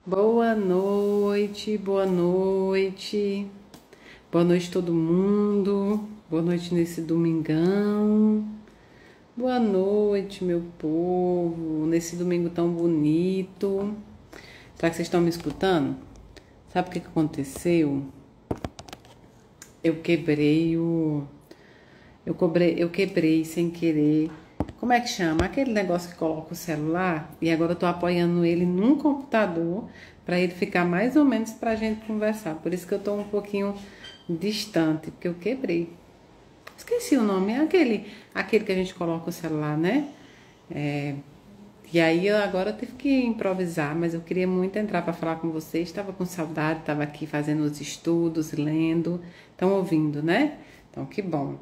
Boa noite, boa noite. Boa noite todo mundo. Boa noite nesse domingão. Boa noite, meu povo, nesse domingo tão bonito. Será que vocês estão me escutando? Sabe o que aconteceu? Eu quebrei eu quebrei sem querer. Como é que chama? Aquele negócio que coloca o celular e agora eu tô apoiando ele num computador para ele ficar mais ou menos pra gente conversar. Por isso que eu tô um pouquinho distante, porque eu quebrei. Esqueci o nome, é aquele que a gente coloca o celular, né? E aí eu agora tive que improvisar, mas eu queria muito entrar para falar com vocês. Estava com saudade, estava aqui fazendo os estudos, lendo, estão ouvindo, né? Então que bom.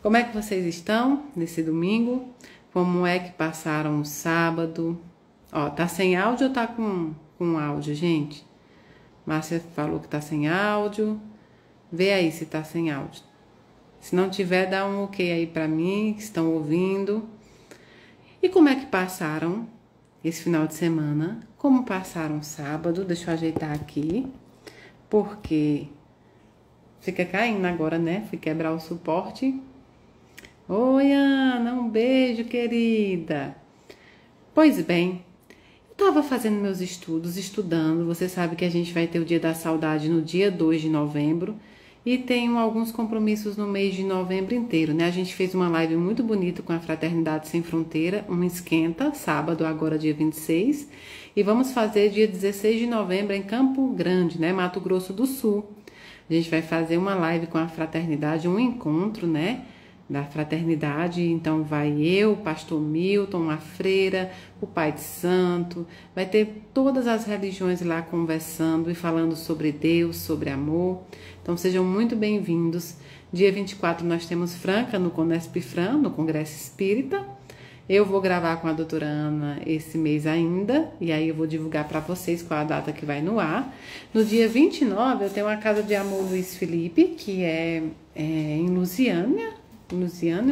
Como é que vocês estão nesse domingo? Como é que passaram o sábado? Ó, tá sem áudio ou tá com áudio, gente? Márcia falou que tá sem áudio. Vê aí se tá sem áudio. Se não tiver, dá um ok aí pra mim, que estão ouvindo. E como é que passaram esse final de semana? Como passaram o sábado? Deixa eu ajeitar aqui. Porque fica caindo agora, né? Fui quebrar o suporte. Oi, Ana, um beijo, querida. Pois bem, eu estava fazendo meus estudos, estudando. Você sabe que a gente vai ter o Dia da Saudade no dia 2 de novembro e tenho alguns compromissos no mês de novembro inteiro, né? A gente fez uma live muito bonita com a Fraternidade Sem Fronteira, um esquenta, sábado, agora dia 26, e vamos fazer dia 16 de novembro em Campo Grande, né? Mato Grosso do Sul. A gente vai fazer uma live com a Fraternidade, um encontro, né? Da fraternidade, então vai eu, o pastor Milton, a freira, o pai de santo, vai ter todas as religiões lá conversando e falando sobre Deus, sobre amor. Então sejam muito bem-vindos. Dia 24 nós temos Franca no Conesp Fran, no Congresso Espírita. Eu vou gravar com a doutora Ana esse mês ainda, e aí eu vou divulgar para vocês qual a data que vai no ar. No dia 29 eu tenho a Casa de Amor Luiz Felipe, que é em Lusiânia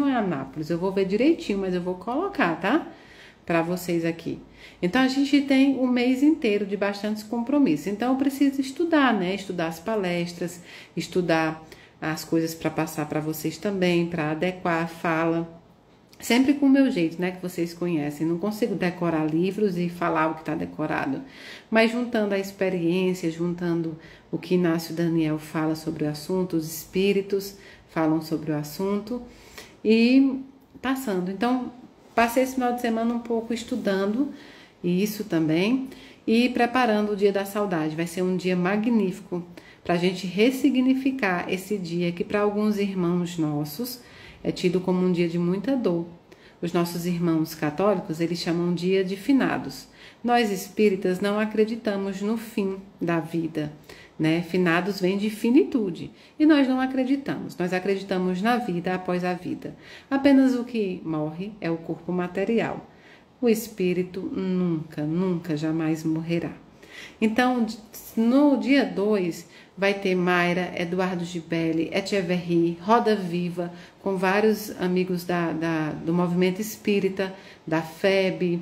ou é Anápolis? Eu vou ver direitinho, mas eu vou colocar, tá? Para vocês aqui. Então, a gente tem um mês inteiro de bastantes compromissos. Então, eu preciso estudar, né? Estudar as palestras, estudar as coisas para passar para vocês também, para adequar a fala. Sempre com o meu jeito, né? Que vocês conhecem. Não consigo decorar livros e falar o que está decorado. Mas juntando a experiência, juntando o que Inácio Daniel fala sobre o assunto, os espíritos falam sobre o assunto e passando. Então, passei esse final de semana um pouco estudando isso também e preparando o Dia da Saudade. Vai ser um dia magnífico para a gente ressignificar esse dia que para alguns irmãos nossos é tido como um dia de muita dor. Os nossos irmãos católicos, eles chamam dia de finados. Nós espíritas não acreditamos no fim da vida, né? Finados vem de finitude e nós não acreditamos. Nós acreditamos na vida após a vida. Apenas o que morre é o corpo material. O espírito nunca, nunca, jamais morrerá. Então, no dia 2, vai ter Mayra, Eduardo Gibelli, Etcheverry, Roda Viva, com vários amigos do movimento espírita, da FEB,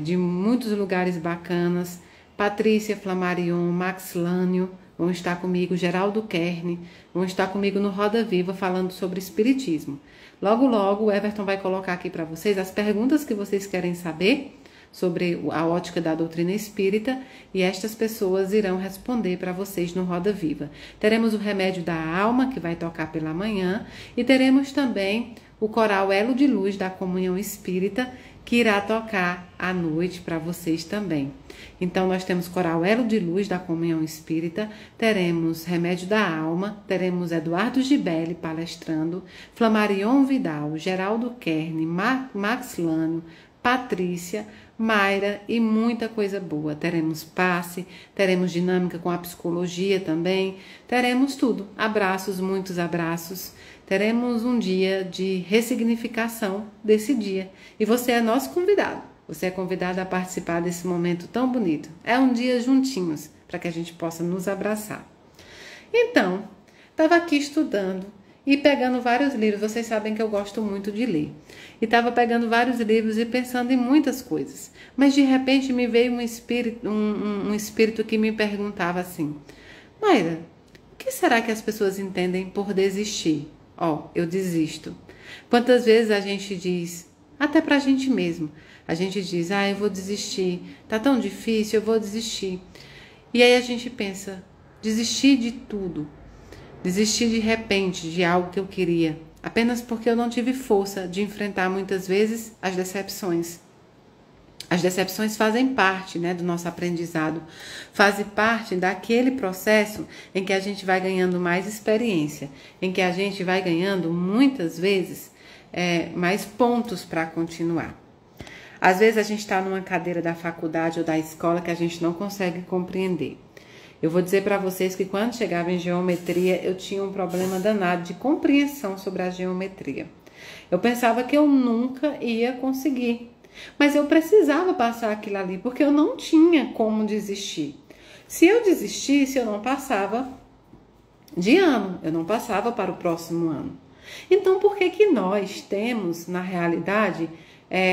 de muitos lugares bacanas. Patrícia Flamarion, Max Lânio, vão estar comigo, Geraldo Kern, vão estar comigo no Roda Viva falando sobre espiritismo. Logo, logo, o Everton vai colocar aqui para vocês as perguntas que vocês querem saber sobre a ótica da doutrina espírita e estas pessoas irão responder para vocês no Roda Viva. Teremos o Remédio da Alma, que vai tocar pela manhã, e teremos também o coral Elo de Luz da Comunhão Espírita, que irá tocar à noite para vocês também. Então, nós temos coral Elo de Luz da Comunhão Espírita, teremos Remédio da Alma, teremos Eduardo Gibelli palestrando, Flamarion Vidal, Geraldo Kern, Max Lânio, Patrícia, Mayra e muita coisa boa. Teremos passe, teremos dinâmica com a psicologia também, teremos tudo. Abraços, muitos abraços. Teremos um dia de ressignificação desse dia. E você é nosso convidado. Você é convidado a participar desse momento tão bonito. É um dia juntinhos, para que a gente possa nos abraçar. Então, estava aqui estudando e pegando vários livros. Vocês sabem que eu gosto muito de ler. E estava pegando vários livros e pensando em muitas coisas. Mas de repente me veio um espírito que me perguntava assim: Mayra, o que será que as pessoas entendem por desistir? Eu desisto. Quantas vezes a gente diz, até pra gente mesmo, a gente diz, eu vou desistir, tá tão difícil, eu vou desistir. E aí a gente pensa, desistir de tudo, desistir de repente de algo que eu queria, apenas porque eu não tive força de enfrentar muitas vezes as decepções. As decepções fazem parte, do nosso aprendizado, fazem parte daquele processo em que a gente vai ganhando mais experiência, em que a gente vai ganhando muitas vezes mais pontos para continuar. Às vezes a gente está numa cadeira da faculdade ou da escola que a gente não consegue compreender. Eu vou dizer para vocês que quando chegava em geometria eu tinha um problema danado de compreensão sobre a geometria. Eu pensava que eu nunca ia conseguir. Mas eu precisava passar aquilo ali, porque eu não tinha como desistir. Se eu desistisse, eu não passava de ano, eu não passava para o próximo ano. Então, por que nós temos, na realidade,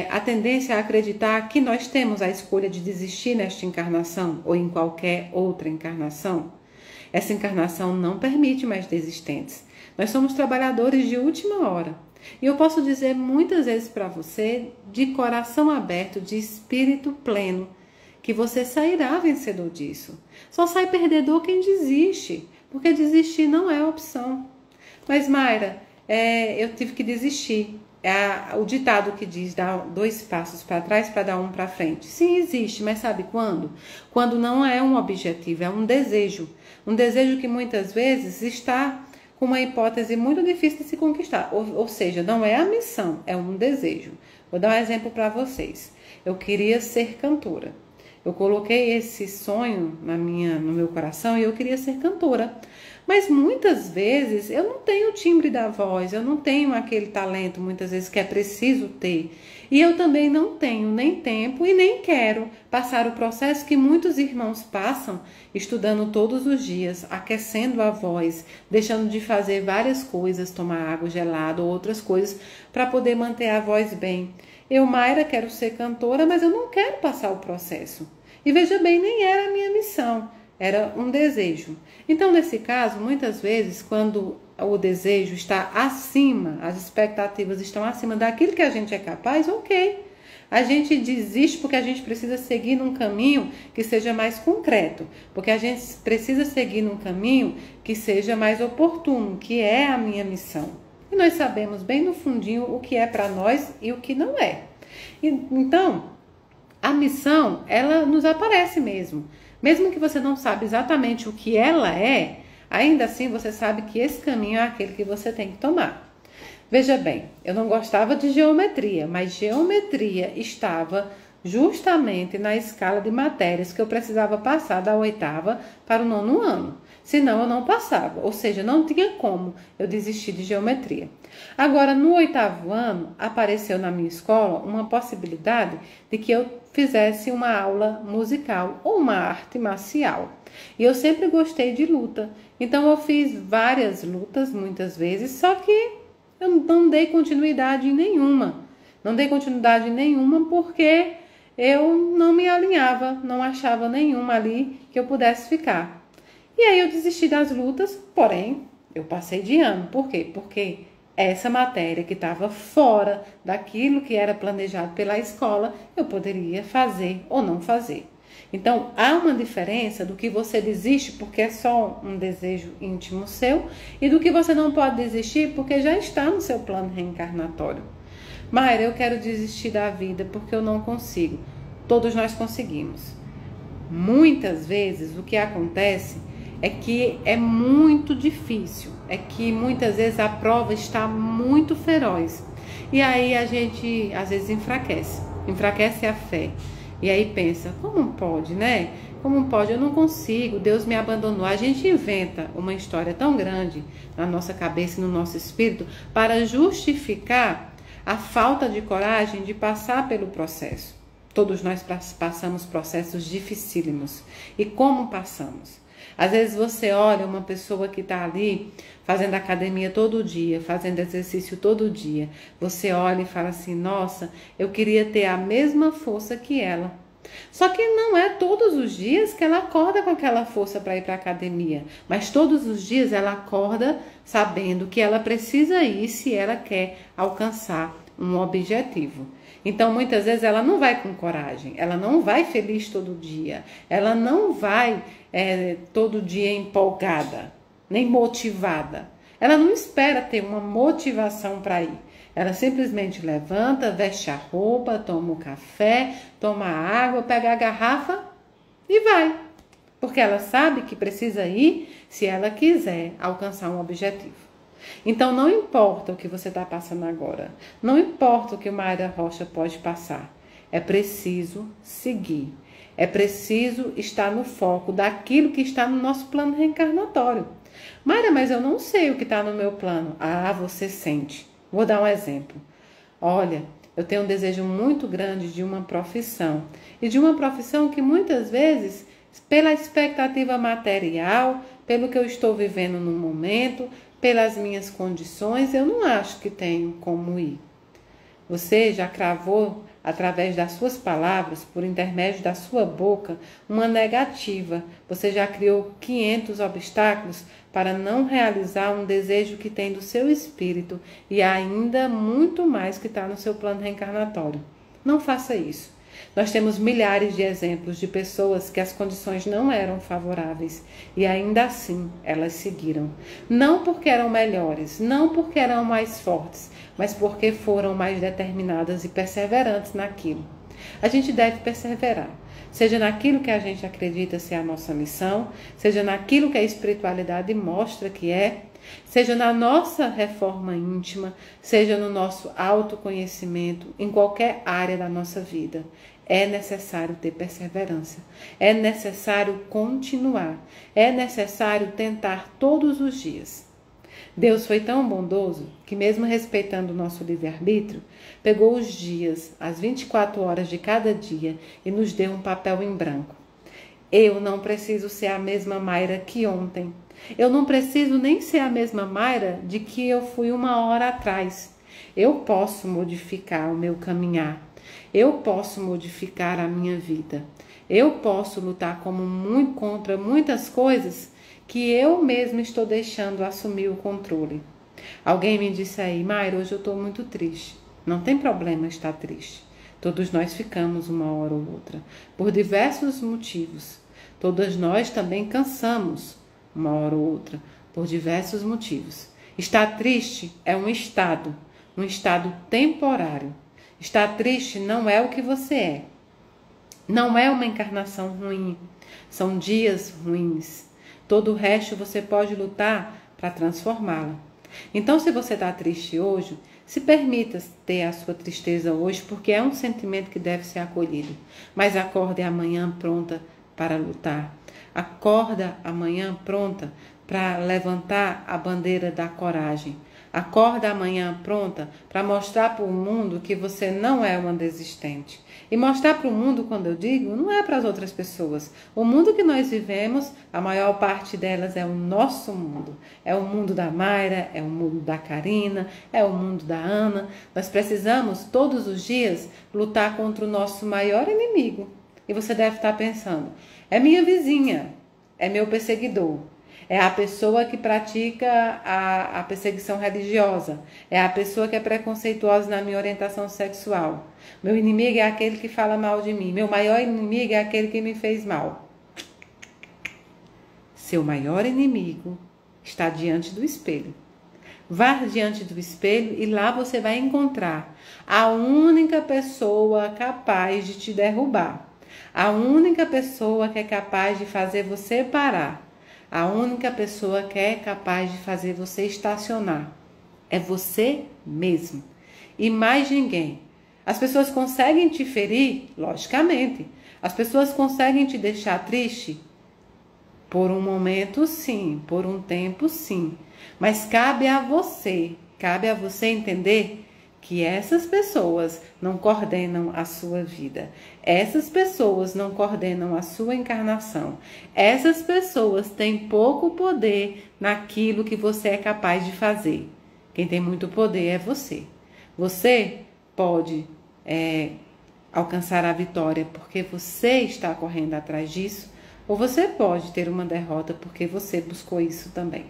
a tendência a acreditar que nós temos a escolha de desistir nesta encarnação ou em qualquer outra encarnação? Essa encarnação não permite mais desistentes. Nós somos trabalhadores de última hora. E eu posso dizer muitas vezes para você, de coração aberto, de espírito pleno, que você sairá vencedor disso. Só sai perdedor quem desiste, porque desistir não é opção. Mas Mayra, eu tive que desistir. O ditado que diz, dá 2 passos para trás para dar 1 para frente. Sim, existe, mas sabe quando? Quando não é um objetivo, é um desejo. Um desejo que muitas vezes está com uma hipótese muito difícil de se conquistar, ou seja, não é a missão, é um desejo. Vou dar um exemplo para vocês. Eu queria ser cantora. Eu coloquei esse sonho no meu coração e eu queria ser cantora. Mas muitas vezes eu não tenho o timbre da voz, eu não tenho aquele talento muitas vezes que é preciso ter. E eu também não tenho nem tempo e nem quero passar o processo que muitos irmãos passam, estudando todos os dias, aquecendo a voz, deixando de fazer várias coisas, tomar água gelada ou outras coisas, para poder manter a voz bem. Eu, Mayra, quero ser cantora, mas eu não quero passar o processo. E veja bem, nem era a minha missão, era um desejo. Então, nesse caso, muitas vezes, quando o desejo está acima, as expectativas estão acima daquilo que a gente é capaz, ok. A gente desiste porque a gente precisa seguir num caminho que seja mais concreto, porque a gente precisa seguir num caminho que seja mais oportuno, que é a minha missão. E nós sabemos bem no fundinho o que é para nós e o que não é. Então, a missão, ela nos aparece mesmo. Mesmo que você não sabe exatamente o que ela é, ainda assim você sabe que esse caminho é aquele que você tem que tomar. Veja bem, eu não gostava de geometria, mas geometria estava justamente na escala de matérias que eu precisava passar da 8ª para o 9º ano. Senão eu não passava, ou seja, não tinha como eu desistir de geometria. Agora, no 8º ano, apareceu na minha escola uma possibilidade de que eu fizesse uma aula musical ou uma arte marcial. E eu sempre gostei de luta, então eu fiz várias lutas, muitas vezes, só que eu não dei continuidade em nenhuma. Não dei continuidade nenhuma porque eu não me alinhava, não achava nenhuma ali que eu pudesse ficar. E aí eu desisti das lutas, porém, eu passei de ano. Por quê? Porque essa matéria que estava fora daquilo que era planejado pela escola, eu poderia fazer ou não fazer. Então, há uma diferença do que você desiste porque é só um desejo íntimo seu e do que você não pode desistir porque já está no seu plano reencarnatório. Mayra, eu quero desistir da vida porque eu não consigo. Todos nós conseguimos. Muitas vezes o que acontece é que é muito difícil, é que muitas vezes a prova está muito feroz. E aí a gente às vezes enfraquece a fé. E aí pensa, como pode, né? Como pode? Eu não consigo, Deus me abandonou. A gente inventa uma história tão grande na nossa cabeça e no nosso espírito para justificar a falta de coragem de passar pelo processo. Todos nós passamos processos dificílimos. E como passamos? Às vezes você olha uma pessoa que está ali fazendo academia todo dia, fazendo exercício todo dia. Você olha e fala assim, nossa, eu queria ter a mesma força que ela. Só que não é todos os dias que ela acorda com aquela força para ir para a academia, mas todos os dias ela acorda sabendo que ela precisa ir se ela quer alcançar um objetivo. Então, muitas vezes ela não vai com coragem, ela não vai feliz todo dia, ela não vai todo dia empolgada, nem motivada. Ela não espera ter uma motivação para ir. Ela simplesmente levanta, veste a roupa, toma o café, toma a água, pega a garrafa e vai. Porque ela sabe que precisa ir se ela quiser alcançar um objetivo. Então não importa o que você está passando agora, não importa o que o Mayra Rocha pode passar, é preciso seguir, é preciso estar no foco daquilo que está no nosso plano reencarnatório. Mayra, mas eu não sei o que está no meu plano. Ah, você sente. Vou dar um exemplo. Olha, eu tenho um desejo muito grande de uma profissão, e de uma profissão que muitas vezes, pela expectativa material, pelo que eu estou vivendo no momento, pelas minhas condições, eu não acho que tenho como ir. Você já cravou, através das suas palavras, por intermédio da sua boca, uma negativa. Você já criou 500 obstáculos para não realizar um desejo que tem do seu espírito e ainda muito mais que está no seu plano reencarnatório. Não faça isso. Nós temos milhares de exemplos de pessoas que as condições não eram favoráveis e ainda assim elas seguiram. Não porque eram melhores, não porque eram mais fortes, mas porque foram mais determinadas e perseverantes naquilo. A gente deve perseverar, seja naquilo que a gente acredita ser a nossa missão, seja naquilo que a espiritualidade mostra que é, seja na nossa reforma íntima, seja no nosso autoconhecimento, em qualquer área da nossa vida. É necessário ter perseverança, é necessário continuar, é necessário tentar todos os dias. Deus foi tão bondoso que, mesmo respeitando o nosso livre-arbítrio, pegou os dias, as 24 horas de cada dia e nos deu um papel em branco. Eu não preciso ser a mesma Mayra que ontem. Eu não preciso nem ser a mesma Mayra de que eu fui uma hora atrás. Eu posso modificar o meu caminhar. Eu posso modificar a minha vida. Eu posso lutar contra muitas coisas que eu mesma estou deixando assumir o controle. Alguém me disse aí, Mayra, hoje eu estou muito triste. Não tem problema estar triste. Todos nós ficamos uma hora ou outra, por diversos motivos. Todas nós também cansamos uma hora ou outra, por diversos motivos. Estar triste é um estado temporário. Estar triste não é o que você é. Não é uma encarnação ruim. São dias ruins. Todo o resto você pode lutar para transformá-la. Então, se você está triste hoje, se permita ter a sua tristeza hoje, porque é um sentimento que deve ser acolhido. Mas acorde amanhã pronta para lutar. Acorda amanhã pronta para levantar a bandeira da coragem. Acorda amanhã pronta para mostrar para o mundo que você não é uma desistente. E mostrar para o mundo, quando eu digo, não é para as outras pessoas. O mundo que nós vivemos, a maior parte delas é o nosso mundo. É o mundo da Mayra, é o mundo da Karina, é o mundo da Ana. Nós precisamos, todos os dias, lutar contra o nosso maior inimigo. E você deve estar pensando, é minha vizinha, é meu perseguidor. É a pessoa que pratica a perseguição religiosa. É a pessoa que é preconceituosa na minha orientação sexual. Meu inimigo é aquele que fala mal de mim. Meu maior inimigo é aquele que me fez mal. Seu maior inimigo está diante do espelho. Vá diante do espelho e lá você vai encontrar a única pessoa capaz de te derrubar. A única pessoa que é capaz de fazer você parar. A única pessoa que é capaz de fazer você estacionar é você mesmo e mais ninguém. As pessoas conseguem te ferir? Logicamente. As pessoas conseguem te deixar triste? Por um momento, sim. Por um tempo, sim. Mas cabe a você entender que essas pessoas não coordenam a sua vida. Essas pessoas não coordenam a sua encarnação. Essas pessoas têm pouco poder naquilo que você é capaz de fazer. Quem tem muito poder é você. Você pode alcançar a vitória porque você está correndo atrás disso, ou você pode ter uma derrota porque você buscou isso também.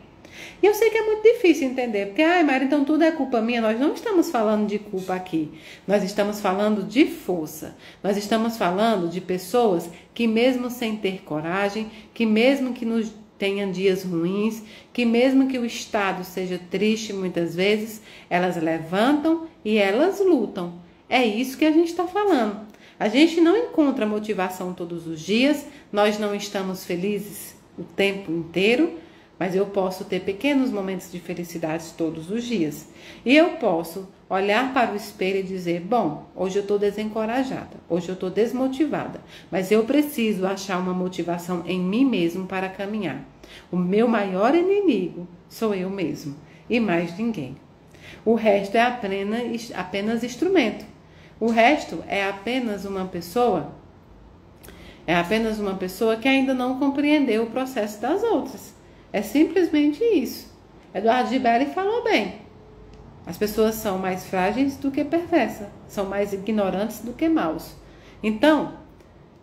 E eu sei que é muito difícil entender, porque, Mari, então tudo é culpa minha. Nós não estamos falando de culpa aqui. Nós estamos falando de força. Nós estamos falando de pessoas que mesmo sem ter coragem, que mesmo que nos tenham dias ruins, que mesmo que o estado seja triste muitas vezes, elas levantam e elas lutam. É isso que a gente está falando. A gente não encontra motivação todos os dias, nós não estamos felizes o tempo inteiro, mas eu posso ter pequenos momentos de felicidade todos os dias. E eu posso olhar para o espelho e dizer, bom, hoje eu estou desencorajada, hoje eu estou desmotivada, mas eu preciso achar uma motivação em mim mesmo para caminhar. O meu maior inimigo sou eu mesmo e mais ninguém. O resto é apenas instrumento. O resto é apenas uma pessoa que ainda não compreendeu o processo das outras. É simplesmente isso. Eduardo Gibelli falou bem. As pessoas são mais frágeis do que perversas, são mais ignorantes do que maus. Então,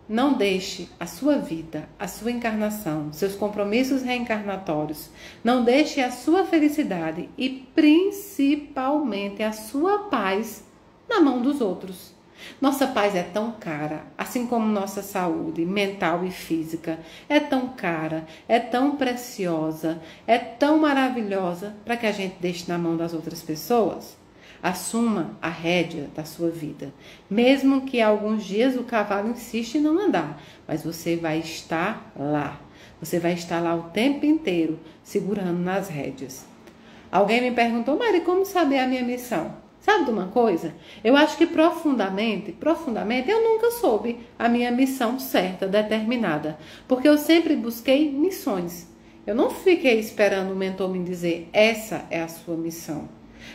não deixe a sua vida, a sua encarnação, seus compromissos reencarnatórios, não deixe a sua felicidade e principalmente a sua paz na mão dos outros. Nossa paz é tão cara, assim como nossa saúde mental e física é tão cara, é tão preciosa, é tão maravilhosa para que a gente deixe na mão das outras pessoas. Assuma a rédea da sua vida, mesmo que alguns dias o cavalo insiste em não andar, mas você vai estar lá. Você vai estar lá o tempo inteiro, segurando nas rédeas. Alguém me perguntou, Mari, como saber a minha missão? Sabe de uma coisa? Eu acho que profundamente, eu nunca soube a minha missão certa, determinada. Porque eu sempre busquei missões. Eu não fiquei esperando o mentor me dizer, essa é a sua missão.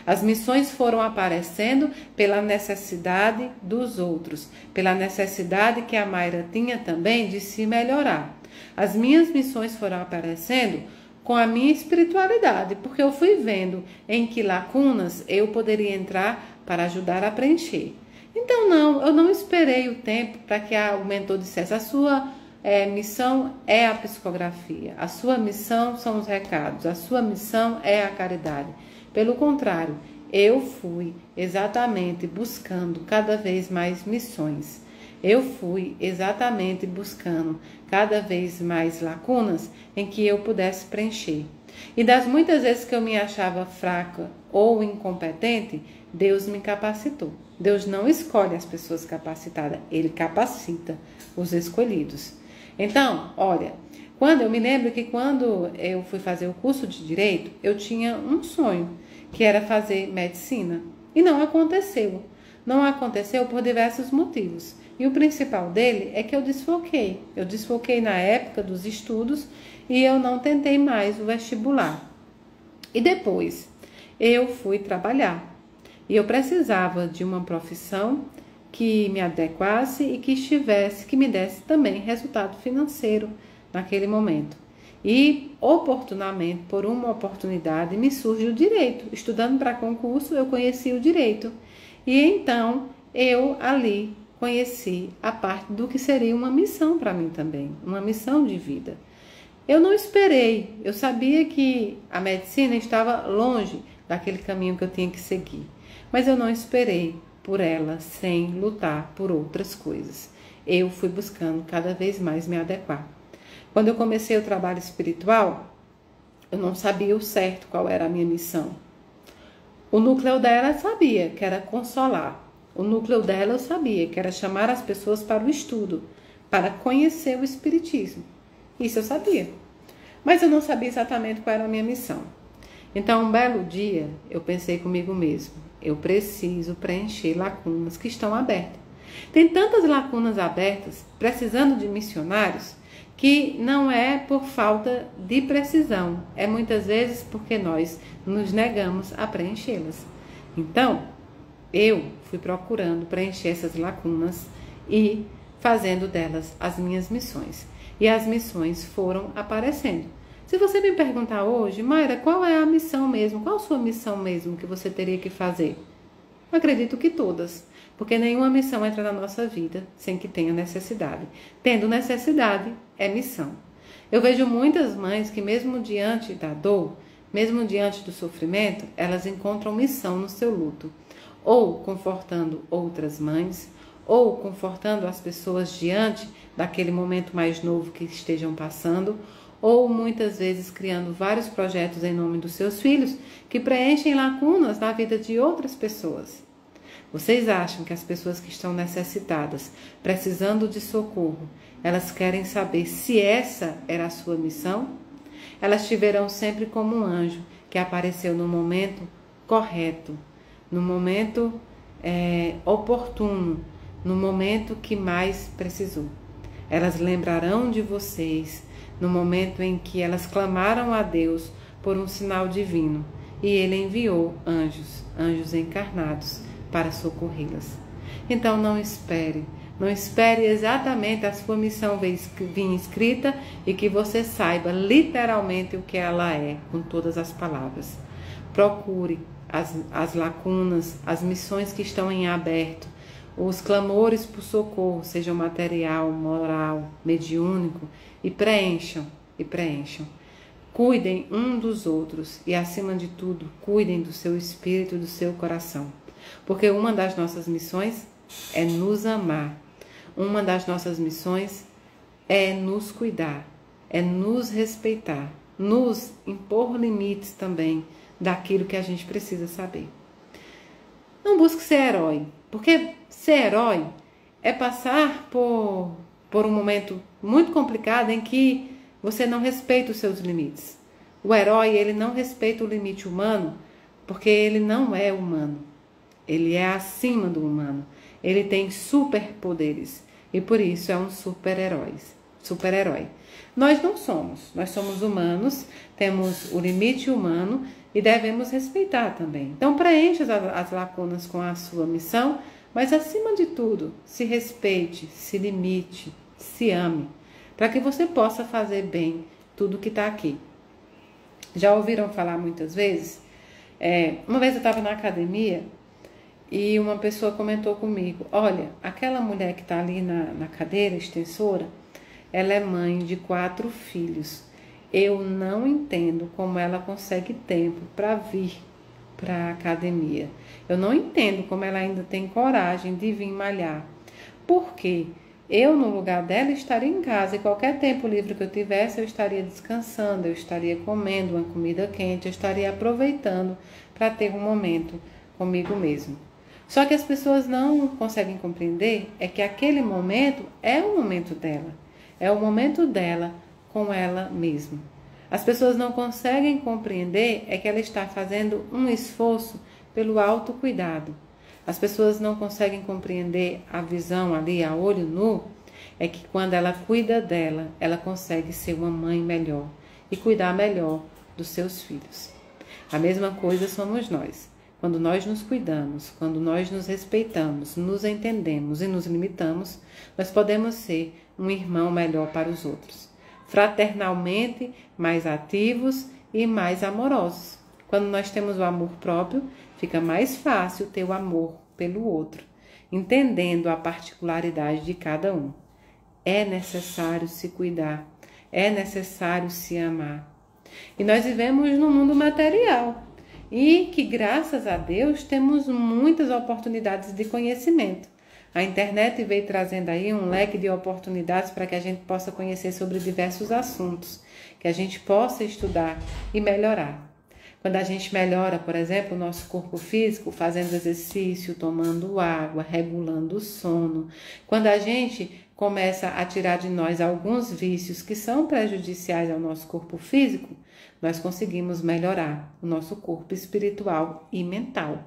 As missões foram aparecendo pela necessidade dos outros, pela necessidade que a Mayra tinha também de se melhorar. As minhas missões foram aparecendo com a minha espiritualidade, porque eu fui vendo em que lacunas eu poderia entrar para ajudar a preencher. Então, eu não esperei o tempo para que o mentor dissesse, a sua missão é a psicografia, a sua missão são os recados, a sua missão é a caridade. Pelo contrário, eu fui exatamente buscando cada vez mais missões. Eu fui exatamente buscando cada vez mais lacunas em que eu pudesse preencher. E das muitas vezes que eu me achava fraca ou incompetente, Deus me capacitou. Deus não escolhe as pessoas capacitadas, Ele capacita os escolhidos. Então, olha, eu me lembro que quando eu fui fazer o curso de Direito, eu tinha um sonho, que era fazer medicina. E não aconteceu. Não aconteceu por diversos motivos. E o principal dele é que eu desfoquei. Eu desfoquei na época dos estudos e eu não tentei mais o vestibular. E depois eu fui trabalhar. E eu precisava de uma profissão que me adequasse e que me desse também resultado financeiro naquele momento. E oportunamente, por uma oportunidade, me surge o direito. Estudando para concurso, eu conheci o direito. E então eu ali conheci a parte do que seria uma missão para mim também, uma missão de vida. Eu não esperei, eu sabia que a medicina estava longe daquele caminho que eu tinha que seguir, mas eu não esperei por ela sem lutar por outras coisas. Eu fui buscando cada vez mais me adequar. Quando eu comecei o trabalho espiritual, eu não sabia o certo qual era a minha missão. O núcleo dela sabia que era consolar. O núcleo dela eu sabia que era chamar as pessoas para o estudo, para conhecer o Espiritismo. Isso eu sabia. Mas eu não sabia exatamente qual era a minha missão. Então, um belo dia, eu pensei comigo mesmo, eu preciso preencher lacunas que estão abertas. Tem tantas lacunas abertas, precisando de missionários, que não é por falta de precisão, é muitas vezes porque nós nos negamos a preenchê-las. Então, eu fui procurando preencher essas lacunas e fazendo delas as minhas missões. E as missões foram aparecendo. Se você me perguntar hoje, Mayra, qual é a missão mesmo? Qual a sua missão mesmo que você teria que fazer? Eu acredito que todas, porque nenhuma missão entra na nossa vida sem que tenha necessidade. Tendo necessidade, é missão. Eu vejo muitas mães que mesmo diante da dor, mesmo diante do sofrimento, elas encontram missão no seu luto. Ou confortando outras mães, ou confortando as pessoas diante daquele momento mais novo que estejam passando, ou muitas vezes criando vários projetos em nome dos seus filhos que preenchem lacunas na vida de outras pessoas. Vocês acham que as pessoas que estão necessitadas, precisando de socorro, elas querem saber se essa era a sua missão? Elas te verão sempre como um anjo que apareceu no momento correto, no momento oportuno, no momento que mais precisou. Elas lembrarão de vocês no momento em que elas clamaram a Deus por um sinal divino e Ele enviou anjos encarnados para socorrê-las. Então não espere exatamente a sua missão vir escrita e que você saiba literalmente o que ela é, com todas as palavras. Procure as lacunas, as missões que estão em aberto, os clamores por socorro, sejam material, moral, mediúnico, e preencham. Cuidem um dos outros e, acima de tudo, cuidem do seu espírito e do seu coração. Porque uma das nossas missões é nos amar. Uma das nossas missões é nos cuidar, é nos respeitar, nos impor limites também daquilo que a gente precisa saber. Não busque ser herói, porque ser herói é passar por um momento muito complicado em que você não respeita os seus limites. O herói, ele não respeita o limite humano porque ele não é humano. Ele é acima do humano. Ele tem superpoderes e por isso é um super-herói. Nós não somos. Nós somos humanos, temos o limite humano e devemos respeitar também. Então preencha as lacunas com a sua missão, mas acima de tudo, se respeite, se limite, se ame, para que você possa fazer bem tudo que está aqui. Já ouviram falar muitas vezes? Uma vez eu estava na academia e uma pessoa comentou comigo, olha, aquela mulher que está ali na cadeira extensora, ela é mãe de 4 filhos. Eu não entendo como ela consegue tempo para vir para a academia. Eu não entendo como ela ainda tem coragem de vir malhar. Porque eu, no lugar dela, estaria em casa e qualquer tempo livre que eu tivesse, eu estaria descansando, eu estaria comendo uma comida quente, eu estaria aproveitando para ter um momento comigo mesmo. Só que as pessoas não conseguem compreender é que aquele momento é o momento dela. É o momento dela com ela mesma. As pessoas não conseguem compreender é que ela está fazendo um esforço pelo autocuidado. As pessoas não conseguem compreender a visão ali, a olho nu, é que quando ela cuida dela, ela consegue ser uma mãe melhor e cuidar melhor dos seus filhos. A mesma coisa somos nós. Quando nós nos cuidamos, quando nós nos respeitamos, nos entendemos e nos limitamos, nós podemos ser um irmão melhor para os outros. Fraternalmente, mais ativos e mais amorosos. Quando nós temos o amor próprio, fica mais fácil ter o amor pelo outro, entendendo a particularidade de cada um. É necessário se cuidar, é necessário se amar. E nós vivemos num mundo material e que, graças a Deus, temos muitas oportunidades de conhecimento. A internet veio trazendo aí um leque de oportunidades para que a gente possa conhecer sobre diversos assuntos, que a gente possa estudar e melhorar. Quando a gente melhora, por exemplo, o nosso corpo físico, fazendo exercício, tomando água, regulando o sono, quando a gente começa a tirar de nós alguns vícios que são prejudiciais ao nosso corpo físico, nós conseguimos melhorar o nosso corpo espiritual e mental.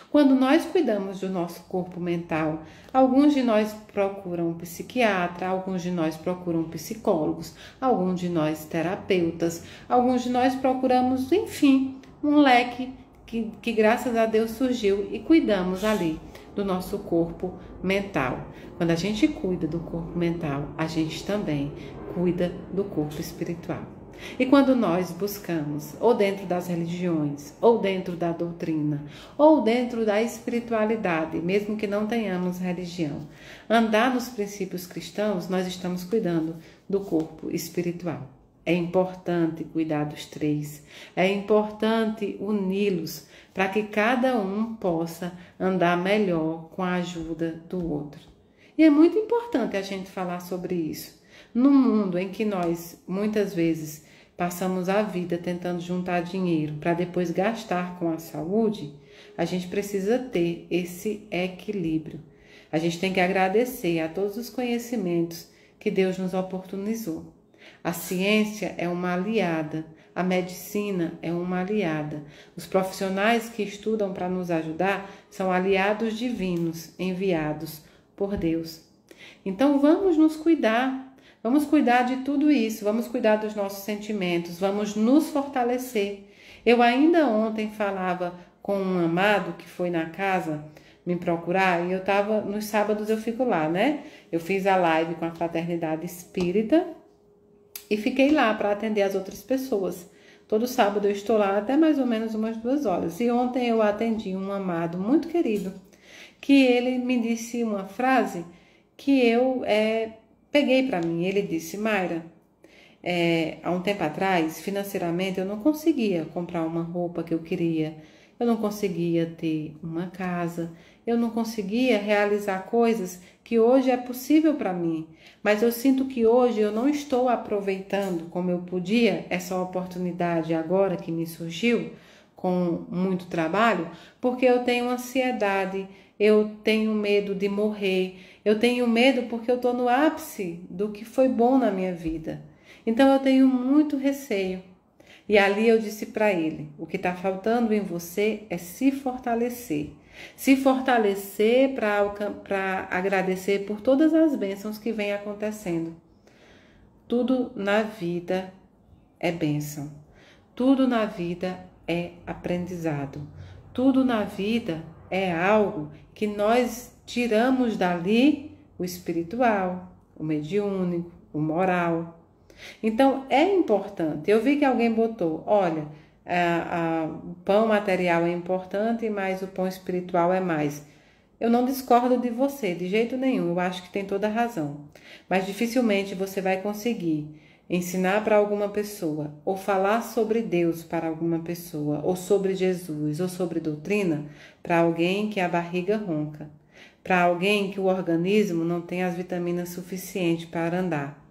Quando nós cuidamos do nosso corpo mental, alguns de nós procuram um psiquiatra, alguns de nós procuram psicólogos, alguns de nós terapeutas, alguns de nós procuramos, enfim, um leque que graças a Deus surgiu e cuidamos ali do nosso corpo mental. Quando a gente cuida do corpo mental, a gente também cuida do corpo espiritual. E quando nós buscamos, ou dentro das religiões, ou dentro da doutrina, ou dentro da espiritualidade, mesmo que não tenhamos religião, andar nos princípios cristãos, nós estamos cuidando do corpo espiritual. É importante cuidar dos três, é importante uni-los para que cada um possa andar melhor com a ajuda do outro. E é muito importante a gente falar sobre isso. No mundo em que nós, muitas vezes, passamos a vida tentando juntar dinheiro para depois gastar com a saúde, a gente precisa ter esse equilíbrio. A gente tem que agradecer a todos os conhecimentos que Deus nos oportunizou. A ciência é uma aliada, a medicina é uma aliada. Os profissionais que estudam para nos ajudar são aliados divinos enviados por Deus. Então vamos nos cuidar, vamos cuidar de tudo isso, vamos cuidar dos nossos sentimentos, vamos nos fortalecer. Eu ainda ontem falava com um amado que foi na casa me procurar e eu estava, nos sábados eu fico lá, né? Eu fiz a live com a Fraternidade Espírita e fiquei lá para atender as outras pessoas. Todo sábado eu estou lá até mais ou menos umas 2 horas. E ontem eu atendi um amado muito querido, que ele me disse uma frase que eu peguei para mim. Ele disse: Mayra, há um tempo atrás, financeiramente, eu não conseguia comprar uma roupa que eu queria. Eu não conseguia ter uma casa, eu não conseguia realizar coisas que hoje é possível para mim. Mas eu sinto que hoje eu não estou aproveitando como eu podia essa oportunidade agora que me surgiu com muito trabalho, porque eu tenho ansiedade, eu tenho medo de morrer, eu tenho medo porque eu estou no ápice do que foi bom na minha vida. Então eu tenho muito receio. E ali eu disse para ele: o que está faltando em você é se fortalecer. Se fortalecer para agradecer por todas as bênçãos que vêm acontecendo. Tudo na vida é bênção. Tudo na vida é aprendizado. Tudo na vida é algo que nós tiramos dali o espiritual, o mediúnico, o moral. Então é importante. Eu vi que alguém botou: olha, o pão material é importante, mas o pão espiritual é mais. Eu não discordo de você, de jeito nenhum. Eu acho que tem toda a razão. Mas dificilmente você vai conseguir ensinar para alguma pessoa, ou falar sobre Deus para alguma pessoa, ou sobre Jesus, ou sobre doutrina, para alguém que a barriga ronca, para alguém que o organismo não tem as vitaminas suficientes para andar.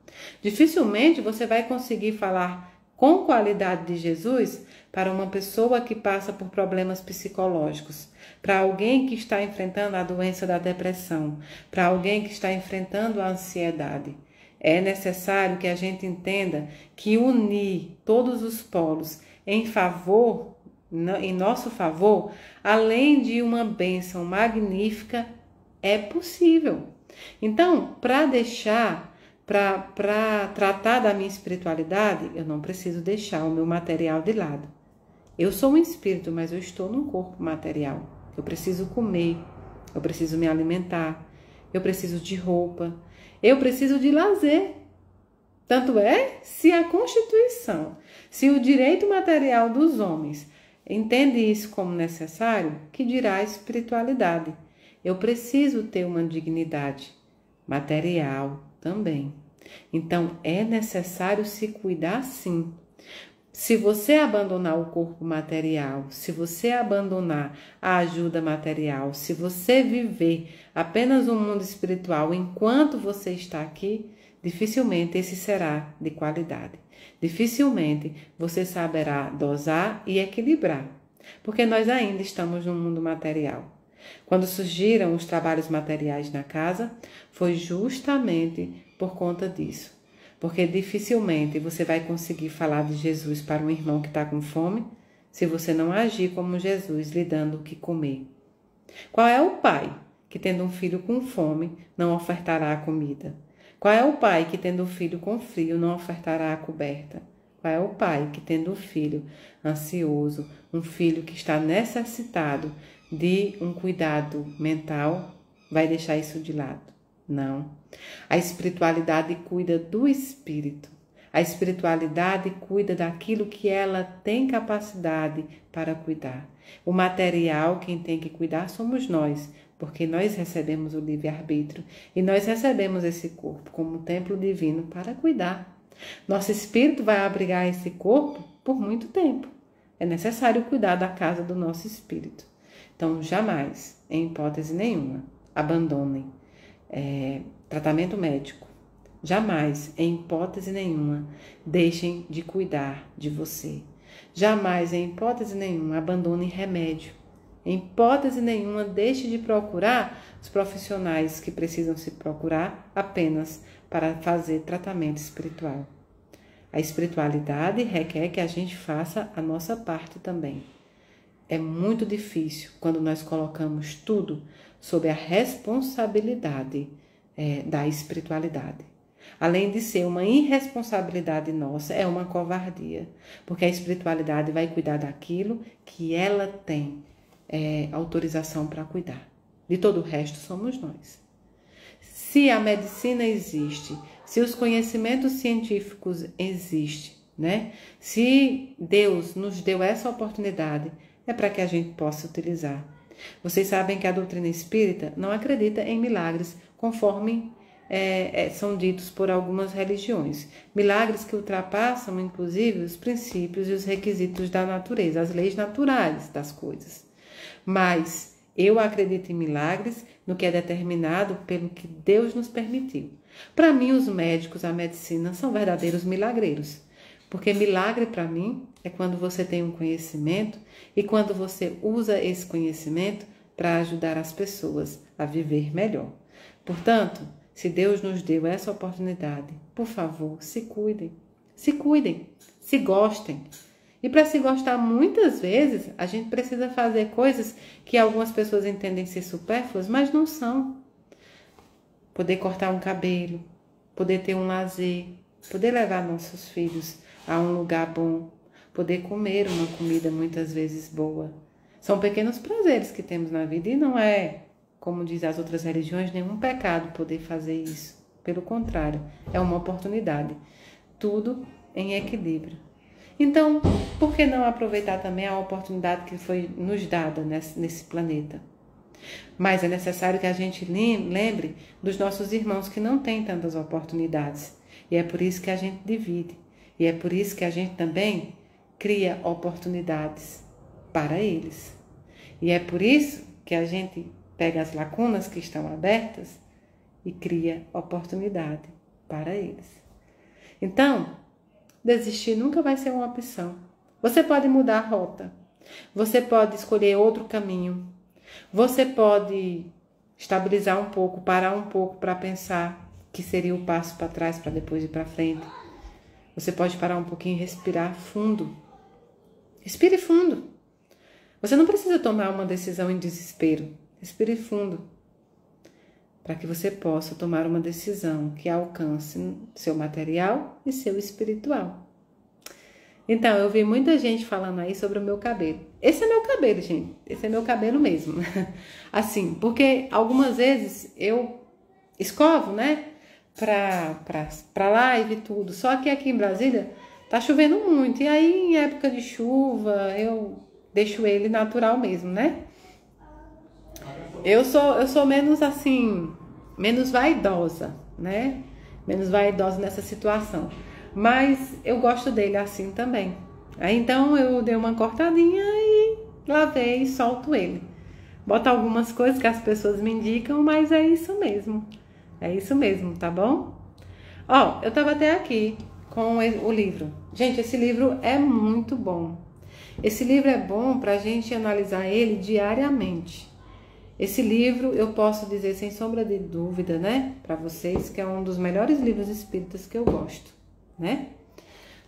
Dificilmente você vai conseguir falar com qualidade de Jesus para uma pessoa que passa por problemas psicológicos, para alguém que está enfrentando a doença da depressão, para alguém que está enfrentando a ansiedade. É necessário que a gente entenda que unir todos os polos em nosso favor, além de uma bênção magnífica, é possível. Então, para tratar da minha espiritualidade, eu não preciso deixar o meu material de lado. Eu sou um espírito, mas eu estou num corpo material. Eu preciso comer, eu preciso me alimentar, eu preciso de roupa, eu preciso de lazer. Tanto é, se a Constituição, se o direito material dos homens entende isso como necessário, que dirá a espiritualidade? Eu preciso ter uma dignidade material também. Então, é necessário se cuidar sim. Se você abandonar o corpo material, se você abandonar a ajuda material, se você viver apenas um mundo espiritual enquanto você está aqui, dificilmente esse será de qualidade. Dificilmente você saberá dosar e equilibrar, porque nós ainda estamos no mundo material. Quando surgiram os trabalhos materiais na casa, foi justamente por conta disso. Porque dificilmente você vai conseguir falar de Jesus para um irmão que está com fome se você não agir como Jesus, lhe dando o que comer. Qual é o pai que, tendo um filho com fome, não ofertará a comida? Qual é o pai que, tendo um filho com frio, não ofertará a coberta? Qual é o pai que, tendo um filho ansioso, um filho que está necessitado de um cuidado mental, vai deixar isso de lado? Não. A espiritualidade cuida do espírito. A espiritualidade cuida daquilo que ela tem capacidade para cuidar. O material, quem tem que cuidar somos nós, porque nós recebemos o livre-arbítrio e nós recebemos esse corpo como templo divino para cuidar. Nosso espírito vai abrigar esse corpo por muito tempo. É necessário cuidar da casa do nosso espírito. Então, jamais, em hipótese nenhuma, abandonem tratamento médico. Jamais, em hipótese nenhuma, deixem de cuidar de você. Jamais, em hipótese nenhuma, abandone remédio. Em hipótese nenhuma, deixe de procurar os profissionais que precisam se procurar apenas para fazer tratamento espiritual. A espiritualidade requer que a gente faça a nossa parte também. É muito difícil quando nós colocamos tudo sob a responsabilidade da espiritualidade. Além de ser uma irresponsabilidade nossa, é uma covardia, porque a espiritualidade vai cuidar daquilo que ela tem autorização para cuidar. De todo o resto somos nós. Se a medicina existe, se os conhecimentos científicos existem, né? Se Deus nos deu essa oportunidade, é para que a gente possa utilizar. Vocês sabem que a doutrina espírita não acredita em milagres, conforme são ditos por algumas religiões. Milagres que ultrapassam, inclusive, os princípios e os requisitos da natureza, as leis naturais das coisas. Mas eu acredito em milagres no que é determinado pelo que Deus nos permitiu. Para mim, os médicos, a medicina, são verdadeiros milagreiros. Porque milagre para mim é quando você tem um conhecimento e quando você usa esse conhecimento para ajudar as pessoas a viver melhor. Portanto, se Deus nos deu essa oportunidade, por favor, se cuidem, se gostem. E para se gostar, muitas vezes, a gente precisa fazer coisas que algumas pessoas entendem ser supérfluas, mas não são. Poder cortar um cabelo, poder ter um lazer, poder levar nossos filhos a um lugar bom, poder comer uma comida muitas vezes boa. São pequenos prazeres que temos na vida e não é, como diz as outras religiões, nenhum pecado poder fazer isso. Pelo contrário, é uma oportunidade. Tudo em equilíbrio. Então, por que não aproveitar também a oportunidade que foi nos dada nesse planeta? Mas é necessário que a gente lembre dos nossos irmãos que não têm tantas oportunidades. E é por isso que a gente divide. E é por isso que a gente também cria oportunidades para eles. E é por isso que a gente pega as lacunas que estão abertas e cria oportunidade para eles. Então, desistir nunca vai ser uma opção. Você pode mudar a rota. Você pode escolher outro caminho. Você pode estabilizar um pouco, parar um pouco para pensar que seria o passo para trás para depois ir para frente. Você pode parar um pouquinho e respirar fundo. Respire fundo. Você não precisa tomar uma decisão em desespero. Respire fundo. Para que você possa tomar uma decisão que alcance seu material e seu espiritual. Então, eu vi muita gente falando aí sobre o meu cabelo. Esse é meu cabelo, gente. Esse é meu cabelo mesmo. Assim, porque algumas vezes eu escovo, né? Pra live e tudo. Só que aqui em Brasília tá chovendo muito. E aí, em época de chuva, eu deixo ele natural mesmo, né? Eu sou menos assim, menos vaidosa, né? Menos vaidosa nessa situação. Mas eu gosto dele assim também. Aí então eu dei uma cortadinha e lavei e solto ele. Boto algumas coisas que as pessoas me indicam, mas é isso mesmo. É isso mesmo, tá bom? Ó, eu tava até aqui com o livro. Gente, esse livro é muito bom. Esse livro é bom pra gente analisar ele diariamente. Esse livro, eu posso dizer sem sombra de dúvida, né, para vocês, que é um dos melhores livros espíritas que eu gosto, né?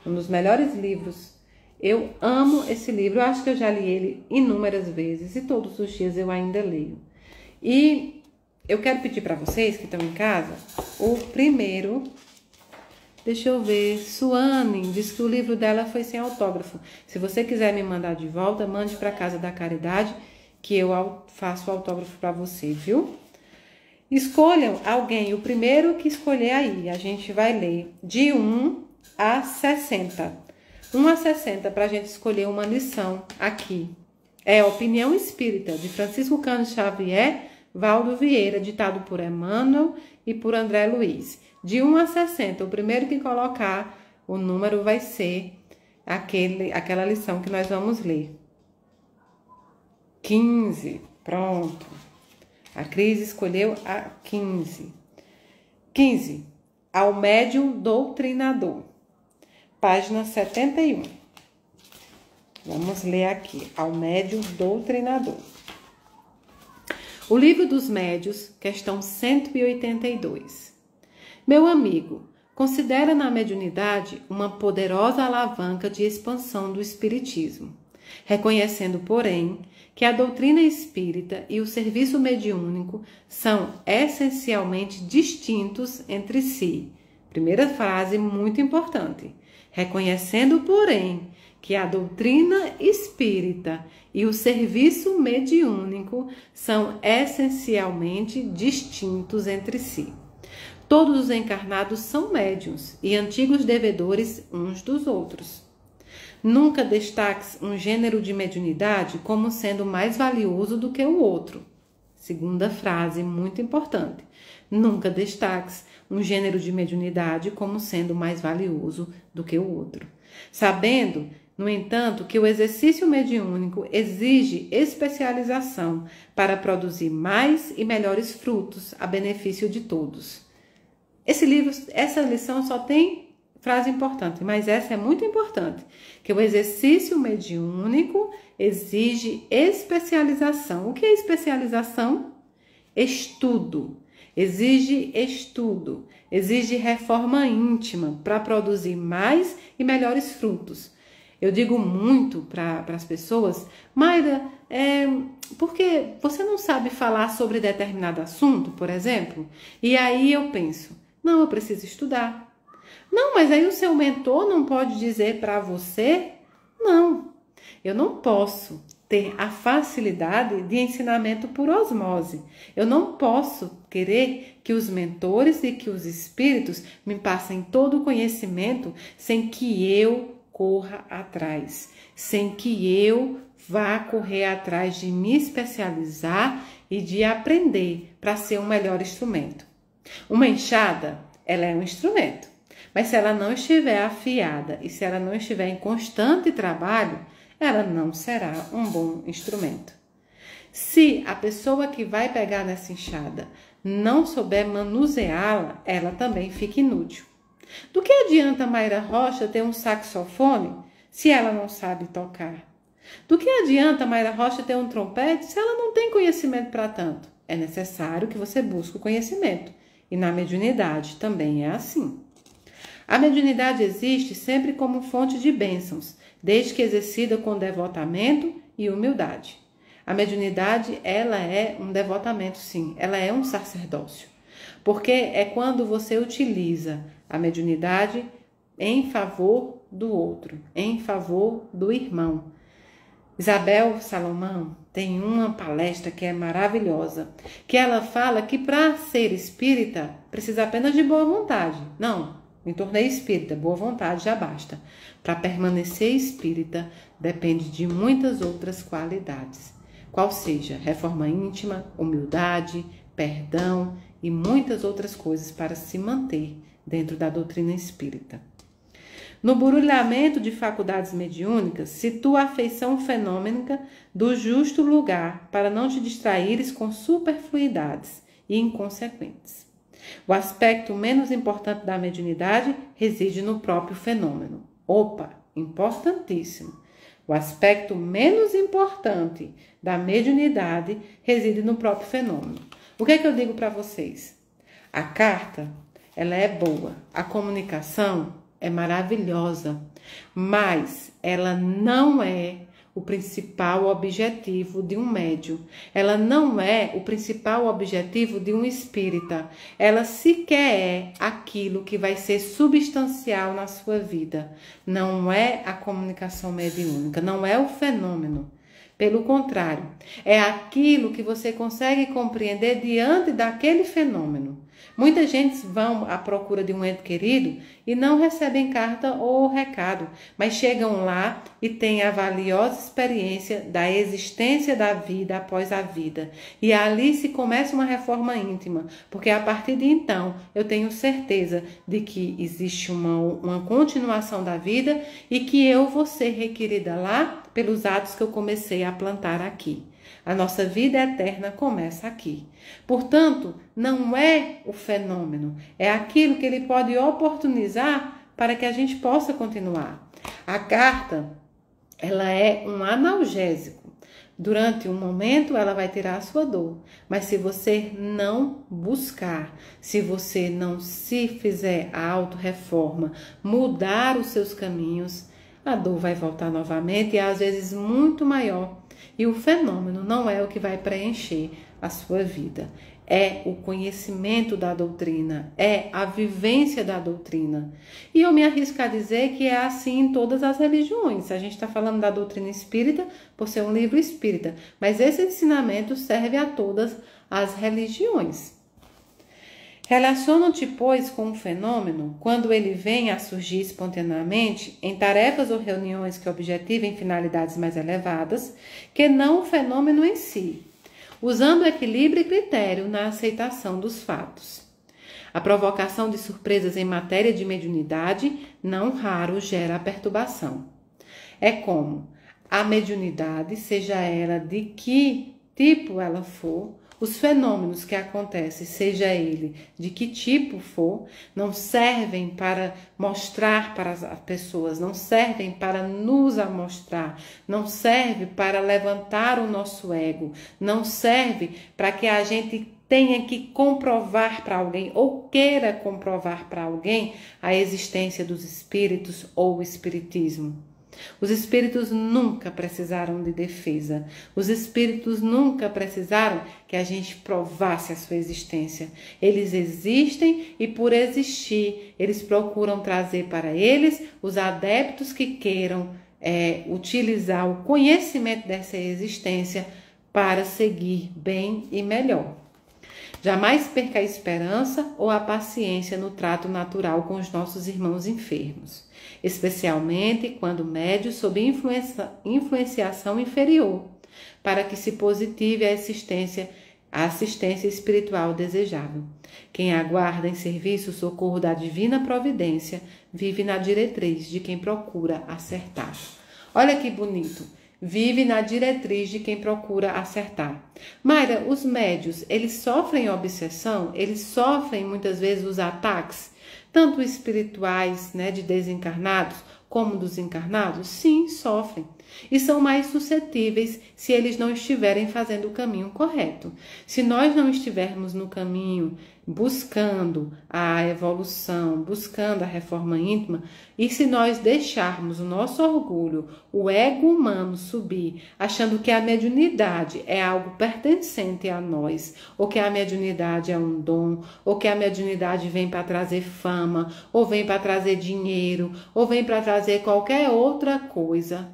Um dos melhores livros. Eu amo esse livro, eu acho que eu já li ele inúmeras vezes e todos os dias eu ainda leio. E eu quero pedir para vocês que estão em casa o primeiro Deixa eu ver. Suane diz que o livro dela foi sem autógrafo. Se você quiser me mandar de volta, mande para Casa da Caridade, que eu faço o autógrafo para você, viu? Escolham alguém, o primeiro que escolher aí. A gente vai ler de 1 a 60. 1 a 60 para a gente escolher uma lição aqui. É Opinião Espírita, de Francisco Cândido Xavier, Valdo Vieira, ditado por Emmanuel e por André Luiz. De 1 a 60, o primeiro que colocar o número vai ser aquela lição que nós vamos ler. 15, pronto. A Cris escolheu a 15. 15, Ao Médium Doutrinador. Página 71. Vamos ler aqui, Ao Médium Doutrinador. O Livro dos Médiuns, questão 182. Meu amigo, considera na mediunidade uma poderosa alavanca de expansão do espiritismo, reconhecendo, porém, que a doutrina espírita e o serviço mediúnico são essencialmente distintos entre si. Primeira frase muito importante. Reconhecendo, porém, que a doutrina espírita e o serviço mediúnico são essencialmente distintos entre si. Todos os encarnados são médiuns e antigos devedores uns dos outros. Nunca destaques um gênero de mediunidade como sendo mais valioso do que o outro. Segunda frase muito importante. Nunca destaques um gênero de mediunidade como sendo mais valioso do que o outro. Sabendo, no entanto, que o exercício mediúnico exige especialização para produzir mais e melhores frutos a benefício de todos. Essa lição só tem frase importante, mas essa é muito importante, que o exercício mediúnico exige especialização. O que é especialização? Estudo. Exige estudo, exige reforma íntima para produzir mais e melhores frutos. Eu digo muito para as pessoas, Mayra, porque você não sabe falar sobre determinado assunto, por exemplo? E aí eu penso, não, eu preciso estudar. Não, mas aí o seu mentor não pode dizer para você? Não, eu não posso ter a facilidade de ensinamento por osmose. Eu não posso querer que os mentores e que os espíritos me passem todo o conhecimento sem que eu corra atrás, sem que eu vá correr atrás de me especializar e de aprender para ser um melhor instrumento. Uma enxada, ela é um instrumento, mas se ela não estiver afiada e se ela não estiver em constante trabalho, ela não será um bom instrumento. Se a pessoa que vai pegar nessa enxada não souber manuseá-la, ela também fica inútil. Do que adianta Mayra Rocha ter um saxofone se ela não sabe tocar? Do que adianta Mayra Rocha ter um trompete se ela não tem conhecimento para tanto? É necessário que você busque o conhecimento. E na mediunidade também é assim. A mediunidade existe sempre como fonte de bênçãos, desde que exercida com devotamento e humildade. A mediunidade, ela é um devotamento, sim, ela é um sacerdócio, porque é quando você utiliza a mediunidade em favor do outro, em favor do irmão. Isabel Salomão tem uma palestra que é maravilhosa, que ela fala que para ser espírita precisa apenas de boa vontade. Não, me tornei espírita, boa vontade já basta. Para permanecer espírita depende de muitas outras qualidades, qual seja reforma íntima, humildade, perdão e muitas outras coisas para se manter dentro da doutrina espírita. No burulhamento de faculdades mediúnicas, situa a feição fenômenica do justo lugar para não te distraíres com superfluidades e inconsequentes. O aspecto menos importante da mediunidade reside no próprio fenômeno. Opa, importantíssimo. O aspecto menos importante da mediunidade reside no próprio fenômeno. O que é que eu digo para vocês? A carta, ela é boa. A comunicação é maravilhosa, mas ela não é o principal objetivo de um médium. Ela não é o principal objetivo de um espírita. Ela sequer é aquilo que vai ser substancial na sua vida. Não é a comunicação mediúnica, não é o fenômeno. Pelo contrário, é aquilo que você consegue compreender diante daquele fenômeno. Muita gente vão à procura de um ente querido e não recebem carta ou recado, mas chegam lá e têm a valiosa experiência da existência da vida após a vida. E ali se começa uma reforma íntima, porque a partir de então eu tenho certeza de que existe uma continuação da vida e que eu vou ser requerida lá pelos atos que eu comecei a plantar aqui. A nossa vida eterna começa aqui. Portanto, não é o fenômeno, é aquilo que ele pode oportunizar para que a gente possa continuar. A carta, ela é um analgésico. Durante um momento, ela vai tirar a sua dor. Mas se você não buscar, se você não se fizer a autorreforma, mudar os seus caminhos, a dor vai voltar novamente e às vezes muito maior. E o fenômeno não é o que vai preencher a sua vida. É o conhecimento da doutrina, é a vivência da doutrina. E eu me arrisco a dizer que é assim em todas as religiões. A gente está falando da doutrina espírita por ser um livro espírita, mas esse ensinamento serve a todas as religiões. Relacionam-te, pois, com o fenômeno quando ele vem a surgir espontaneamente em tarefas ou reuniões que objetivem finalidades mais elevadas que não o fenômeno em si, usando equilíbrio e critério na aceitação dos fatos. A provocação de surpresas em matéria de mediunidade não raro gera perturbação. É como a mediunidade, seja ela de que tipo ela for, os fenômenos que acontecem, seja ele de que tipo for, não servem para mostrar para as pessoas, não servem para nos amostrar, não serve para levantar o nosso ego, não serve para que a gente tenha que comprovar para alguém ou queira comprovar para alguém a existência dos espíritos ou o espiritismo. Os espíritos nunca precisaram de defesa. Os espíritos nunca precisaram que a gente provasse a sua existência. Eles existem e, por existir, eles procuram trazer para eles os adeptos que queiram utilizar o conhecimento dessa existência para seguir bem e melhor. Jamais perca a esperança ou a paciência no trato natural com os nossos irmãos enfermos, especialmente quando médios sob influenciação inferior, para que se positive a assistência espiritual desejável. Quem aguarda em serviço o socorro da divina providência vive na diretriz de quem procura acertar. Olha que bonito! Vive na diretriz de quem procura acertar. Mayra, os médios, eles sofrem obsessão? Eles sofrem muitas vezes os ataques, tanto espirituais, de desencarnados, como dos encarnados? Sim, sofrem. E são mais suscetíveis se eles não estiverem fazendo o caminho correto. Se nós não estivermos no caminho buscando a evolução, buscando a reforma íntima, e se nós deixarmos o nosso orgulho, o ego humano subir, achando que a mediunidade é algo pertencente a nós, ou que a mediunidade é um dom, ou que a mediunidade vem para trazer fama, ou vem para trazer dinheiro, ou vem para trazer qualquer outra coisa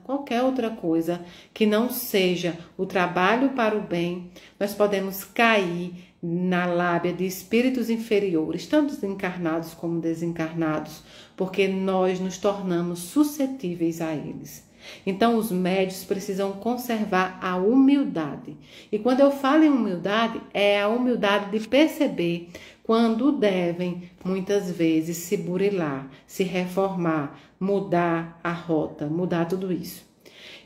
que não seja o trabalho para o bem, nós podemos cair na lábia de espíritos inferiores, tanto encarnados como desencarnados, porque nós nos tornamos suscetíveis a eles. Então, os médios precisam conservar a humildade. E quando eu falo em humildade, é a humildade de perceber quando devem, muitas vezes, se burilar, se reformar, mudar a rota, mudar tudo isso.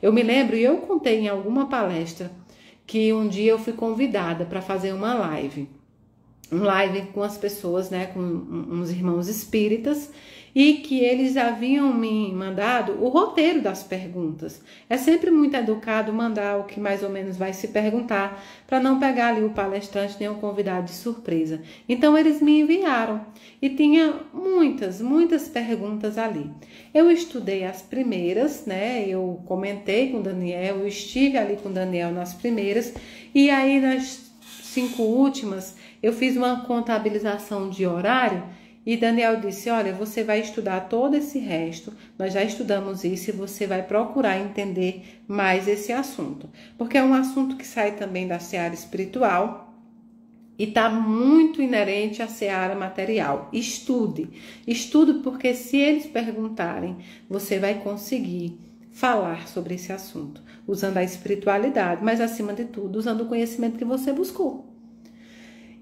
Eu me lembro, e eu contei em alguma palestra, que um dia eu fui convidada para fazer uma live. um live com as pessoas, né, com uns irmãos espíritas, e que eles haviam me mandado o roteiro das perguntas. É sempre muito educado mandar o que mais ou menos vai se perguntar, para não pegar ali o palestrante nem o convidado de surpresa. Então eles me enviaram e tinha muitas perguntas ali. Eu estudei as primeiras, né? Eu comentei com o Daniel, eu estive ali com o Daniel nas primeiras, e aí nas 5 últimas eu fiz uma contabilização de horário. E Daniel disse, olha, você vai estudar todo esse resto, nós já estudamos isso e você vai procurar entender mais esse assunto. Porque é um assunto que sai também da seara espiritual e está muito inerente à seara material. Estude porque se eles perguntarem, você vai conseguir falar sobre esse assunto, usando a espiritualidade, mas acima de tudo, usando o conhecimento que você buscou.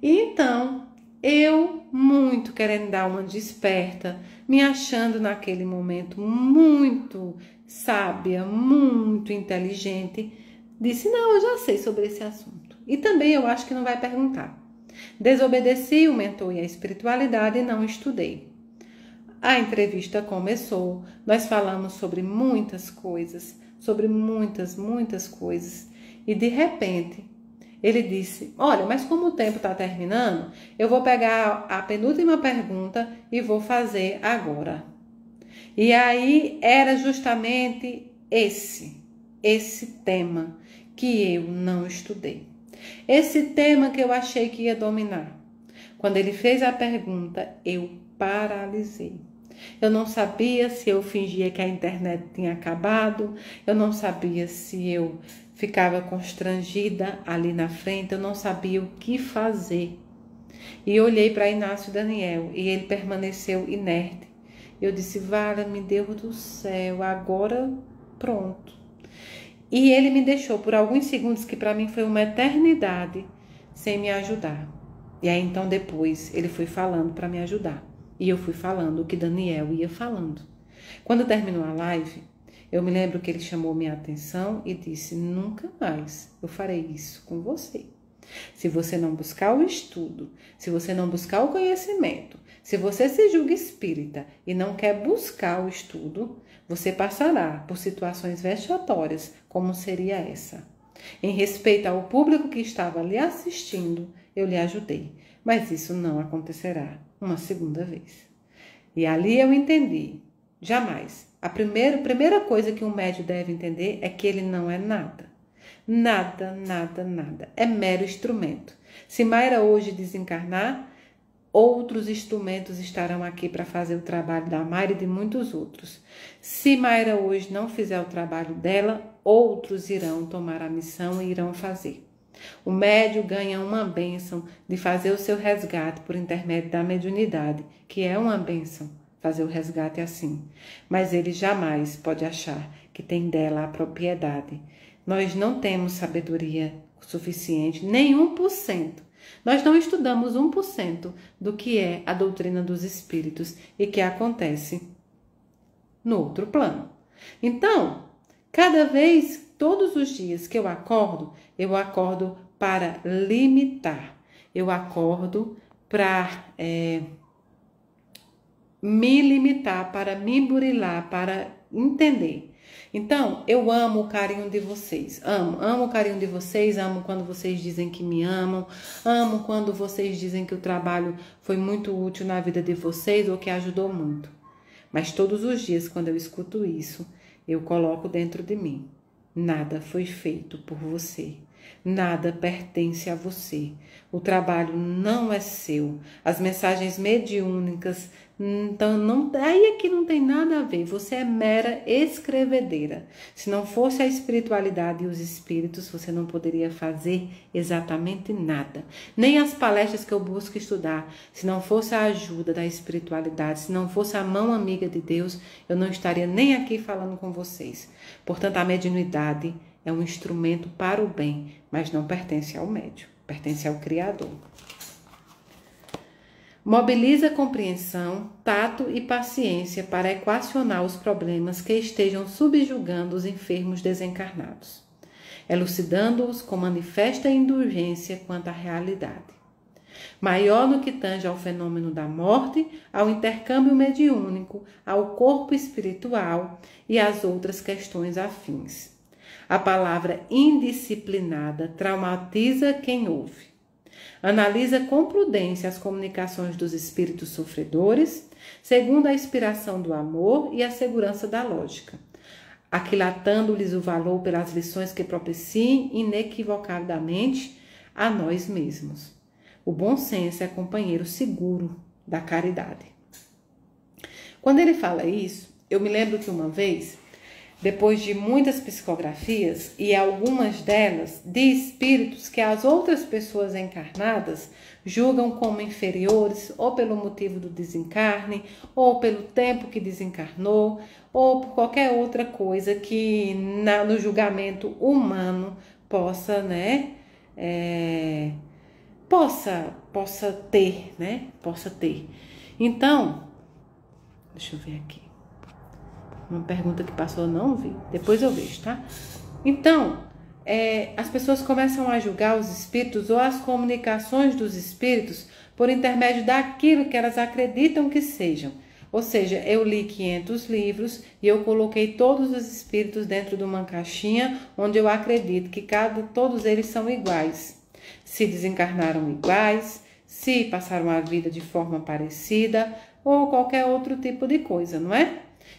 E então, eu, muito querendo dar uma desperta, me achando naquele momento muito sábia, muito inteligente, disse, não, eu já sei sobre esse assunto. E também eu acho que não vai perguntar. Desobedeci o mentor e a espiritualidade e não estudei. A entrevista começou, nós falamos sobre muitas coisas, muitas coisas. E de repente, ele disse, olha, mas como o tempo está terminando, eu vou pegar a penúltima pergunta e vou fazer agora. E aí era justamente esse tema que eu não estudei. Esse tema que eu achei que ia dominar. Quando ele fez a pergunta, eu paralisei. Eu não sabia se eu fingia que a internet tinha acabado, eu não sabia se eu ficava constrangida ali na frente, eu não sabia o que fazer. E olhei para Inácio Daniel e ele permaneceu inerte. Eu disse, valha-me Deus do céu, agora pronto. E ele me deixou por alguns segundos, que para mim foi uma eternidade, sem me ajudar. E aí então depois ele foi falando para me ajudar. E eu fui falando o que Daniel ia falando. Quando terminou a live, eu me lembro que ele chamou minha atenção e disse, nunca mais eu farei isso com você. Se você não buscar o estudo, se você não buscar o conhecimento, se você se julga espírita e não quer buscar o estudo, você passará por situações vexatórias, como seria essa. Em respeito ao público que estava lhe assistindo, eu lhe ajudei, mas isso não acontecerá uma segunda vez. E ali eu entendi, jamais. A primeira coisa que um médium deve entender é que ele não é nada. Nada. É mero instrumento. Se Mayra hoje desencarnar, outros instrumentos estarão aqui para fazer o trabalho da Mayra e de muitos outros. Se Mayra hoje não fizer o trabalho dela, outros irão tomar a missão e irão fazer. O médium ganha uma bênção de fazer o seu resgate por intermédio da mediunidade, que é uma bênção fazer o resgate assim. Mas ele jamais pode achar que tem dela a propriedade. Nós não temos sabedoria suficiente, nem 1%. Nós não estudamos 1% do que é a doutrina dos espíritos e que acontece no outro plano. Então, todos os dias que eu acordo para limitar. Eu acordo para me limitar, para me burilar, para entender. Então, eu amo o carinho de vocês, amo o carinho de vocês, amo quando vocês dizem que me amam, amo quando vocês dizem que o trabalho foi muito útil na vida de vocês ou que ajudou muito. Mas todos os dias, quando eu escuto isso, eu coloco dentro de mim. Nada foi feito por você. Nada pertence a você. O trabalho não é seu. As mensagens mediúnicas, então, aí é que não tem nada a ver. Você é mera escrevedeira. Se não fosse a espiritualidade e os espíritos, você não poderia fazer exatamente nada. Nem as palestras que eu busco estudar. Se não fosse a ajuda da espiritualidade, se não fosse a mão amiga de Deus, eu não estaria nem aqui falando com vocês. Portanto, a mediunidade é um instrumento para o bem, mas não pertence ao médium, pertence ao Criador. Mobiliza compreensão, tato e paciência para equacionar os problemas que estejam subjugando os enfermos desencarnados, elucidando-os com manifesta indulgência quanto à realidade. maior no que tange ao fenômeno da morte, ao intercâmbio mediúnico, ao corpo espiritual e às outras questões afins. A palavra indisciplinada traumatiza quem ouve. Analisa com prudência as comunicações dos espíritos sofredores, segundo a inspiração do amor e a segurança da lógica, aquilatando-lhes o valor pelas lições que propiciem inequivocadamente a nós mesmos. O bom senso é companheiro seguro da caridade. Quando ele fala isso, eu me lembro que uma vez, depois de muitas psicografias, e algumas delas de espíritos que as outras pessoas encarnadas julgam como inferiores, ou pelo motivo do desencarne, ou pelo tempo que desencarnou, ou por qualquer outra coisa que no julgamento humano possa, possa ter, Possa ter. Então, deixa eu ver aqui. Uma pergunta que passou, eu não vi. Depois eu vejo, tá? Então, as pessoas começam a julgar os espíritos ou as comunicações dos espíritos por intermédio daquilo que elas acreditam que sejam. Ou seja, eu li 500 livros e eu coloquei todos os espíritos dentro de uma caixinha onde eu acredito que todos eles são iguais. Se desencarnaram iguais, se passaram a vida de forma parecida ou qualquer outro tipo de coisa, não é?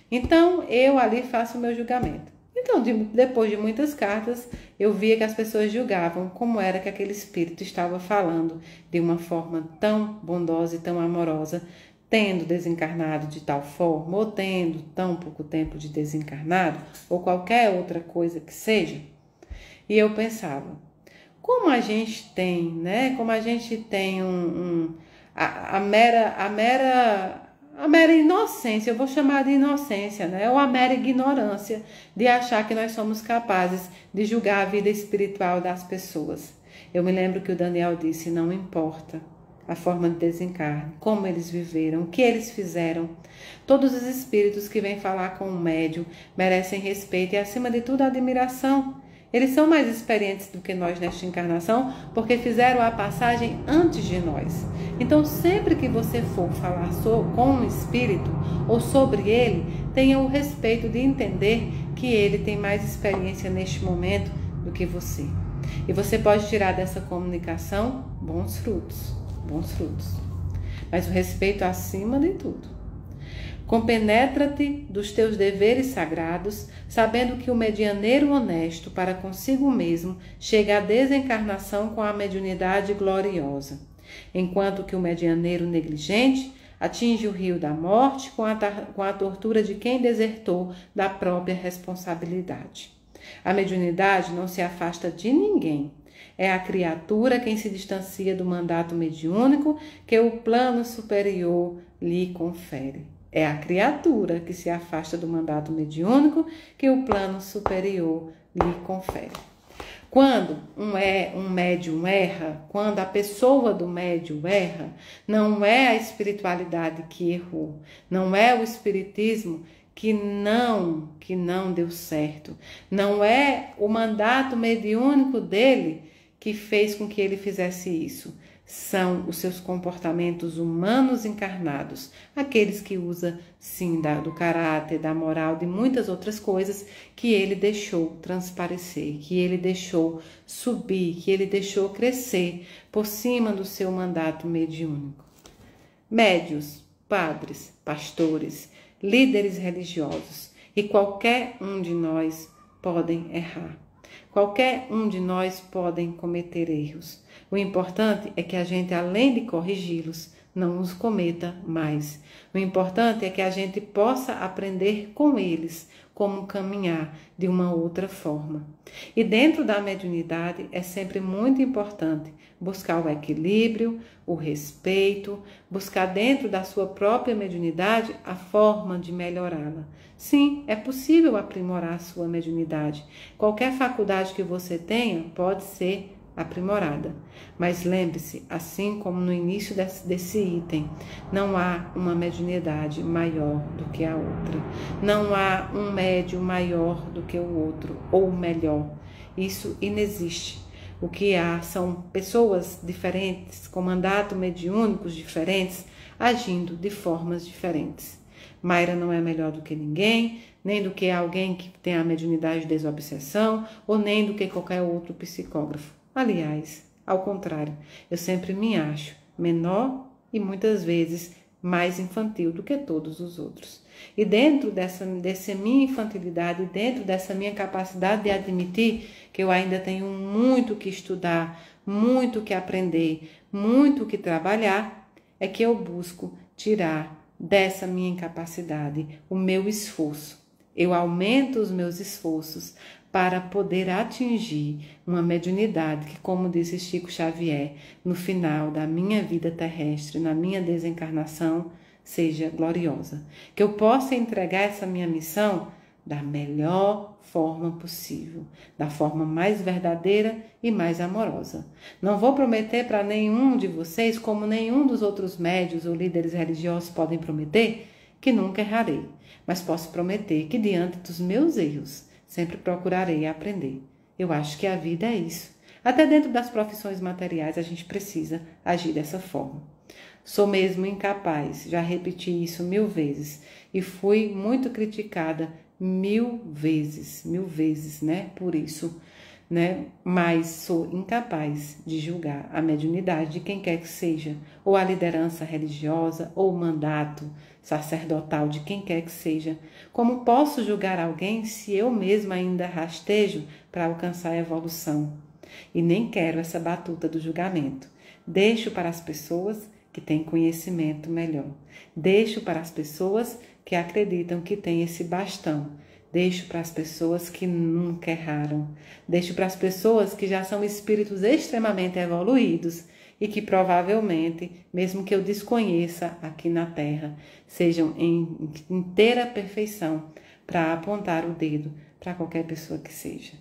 Então, eu ali faço o meu julgamento. Então, depois de muitas cartas, eu via que as pessoas julgavam como era que aquele espírito estava falando de uma forma tão bondosa e tão amorosa, tendo desencarnado de tal forma, ou tendo tão pouco tempo de desencarnado, ou qualquer outra coisa que seja. E eu pensava, como a gente tem, Como a gente tem a mera inocência, eu vou chamar de inocência, ou a mera ignorância de achar que nós somos capazes de julgar a vida espiritual das pessoas. Eu me lembro que o Daniel disse, não importa a forma de desencarne, como eles viveram, o que eles fizeram. Todos os espíritos que vêm falar com o médium merecem respeito e, acima de tudo, admiração. Eles são mais experientes do que nós nesta encarnação, porque fizeram a passagem antes de nós. Então, sempre que você for falar com um espírito ou sobre ele, tenha o respeito de entender que ele tem mais experiência neste momento do que você. E você pode tirar dessa comunicação bons frutos. Mas o respeito acima de tudo. Compenetra-te dos teus deveres sagrados, sabendo que o medianeiro honesto para consigo mesmo chega à desencarnação com a mediunidade gloriosa, enquanto que o medianeiro negligente atinge o rio da morte com a tortura de quem desertou da própria responsabilidade. A mediunidade não se afasta de ninguém. É a criatura quem se distancia do mandato mediúnico que o plano superior lhe confere. É a criatura que se afasta do mandato mediúnico que o plano superior lhe confere. Quando um médium erra, quando a pessoa do médium erra, não é a espiritualidade que errou, não é o espiritismo que não deu certo, não é o mandato mediúnico dele que fez com que ele fizesse isso. São os seus comportamentos humanos encarnados, aqueles que usa sim do caráter, da moral, de muitas outras coisas que ele deixou transparecer, que ele deixou subir, que ele deixou crescer por cima do seu mandato mediúnico. Médios, padres, pastores, líderes religiosos e qualquer um de nós podem errar. Qualquer um de nós podem cometer erros. O importante é que a gente, além de corrigi-los, não os cometa mais. O importante é que a gente possa aprender com eles como caminhar de uma outra forma. E dentro da mediunidade é sempre muito importante buscar o equilíbrio, o respeito, buscar dentro da sua própria mediunidade a forma de melhorá-la. Sim, é possível aprimorar a sua mediunidade. Qualquer faculdade que você tenha pode ser aprimorada. Mas lembre-se, assim como no início desse item, não há uma mediunidade maior do que a outra. Não há um médium maior do que o outro, ou melhor. Isso inexiste. O que há são pessoas diferentes, com mandato mediúnicos diferentes, agindo de formas diferentes. Mayra não é melhor do que ninguém, nem do que alguém que tem a mediunidade de desobsessão, ou nem do que qualquer outro psicógrafo. Aliás, ao contrário, eu sempre me acho menor e muitas vezes mais infantil do que todos os outros. E dentro dessa minha infantilidade, dentro dessa minha capacidade de admitir que eu ainda tenho muito que estudar, muito que aprender, muito que trabalhar, é que eu busco tirar dessa minha incapacidade o meu esforço. Eu aumento os meus esforços para poder atingir uma mediunidade que, como disse Chico Xavier, no final da minha vida terrestre, na minha desencarnação, seja gloriosa. Que eu possa entregar essa minha missão da melhor forma possível, da forma mais verdadeira e mais amorosa. Não vou prometer para nenhum de vocês, como nenhum dos outros médios ou líderes religiosos podem prometer, que nunca errarei, mas posso prometer que diante dos meus erros sempre procurarei aprender. Eu acho que a vida é isso. Até dentro das profissões materiais a gente precisa agir dessa forma. Sou mesmo incapaz, já repeti isso 1000 vezes e fui muito criticada 1000 vezes, né? Por isso, né? Mas sou incapaz de julgar a mediunidade de quem quer que seja, ou a liderança religiosa, ou o mandato sacerdotal de quem quer que seja. Como posso julgar alguém se eu mesma ainda rastejo para alcançar a evolução? E nem quero essa batuta do julgamento. Deixo para as pessoas que têm conhecimento melhor. Deixo para as pessoas que acreditam que têm esse bastão. Deixo para as pessoas que nunca erraram. Deixo para as pessoas que já são espíritos extremamente evoluídos e que provavelmente, mesmo que eu desconheça aqui na Terra, sejam em inteira perfeição para apontar o dedo para qualquer pessoa que seja.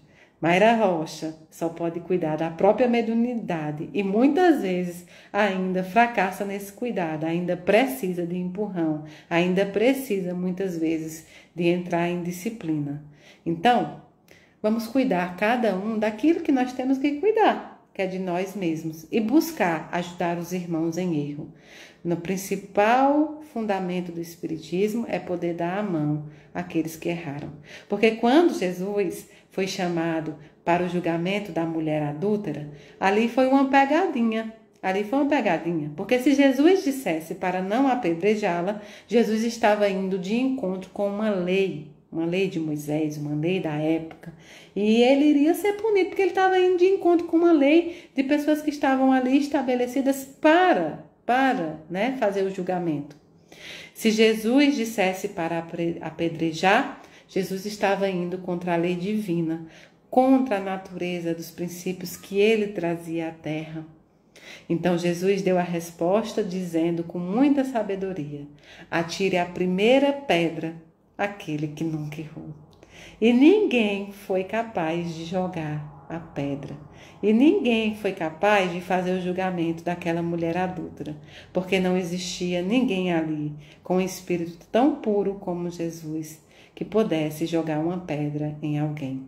Mayra Rocha só pode cuidar da própria mediunidade e muitas vezes ainda fracassa nesse cuidado, ainda precisa de empurrão, ainda precisa muitas vezes de entrar em disciplina. Então, vamos cuidar cada um daquilo que nós temos que cuidar, que é de nós mesmos, e buscar ajudar os irmãos em erro. No principal fundamento do Espiritismo é poder dar a mão àqueles que erraram. Porque quando Jesus foi chamado para o julgamento da mulher adúltera, ali foi uma pegadinha. Porque se Jesus dissesse para não apedrejá-la, Jesus estava indo de encontro com uma lei de Moisés, uma lei da época, e ele iria ser punido, porque ele estava indo de encontro com uma lei de pessoas que estavam ali estabelecidas para fazer o julgamento. Se Jesus dissesse para apedrejar, Jesus estava indo contra a lei divina, contra a natureza dos princípios que ele trazia à terra. Então Jesus deu a resposta dizendo com muita sabedoria: atire a primeira pedra aquele que nunca errou. E ninguém foi capaz de jogar a pedra. E ninguém foi capaz de fazer o julgamento daquela mulher adúltera, porque não existia ninguém ali com um espírito tão puro como Jesus que pudesse jogar uma pedra em alguém.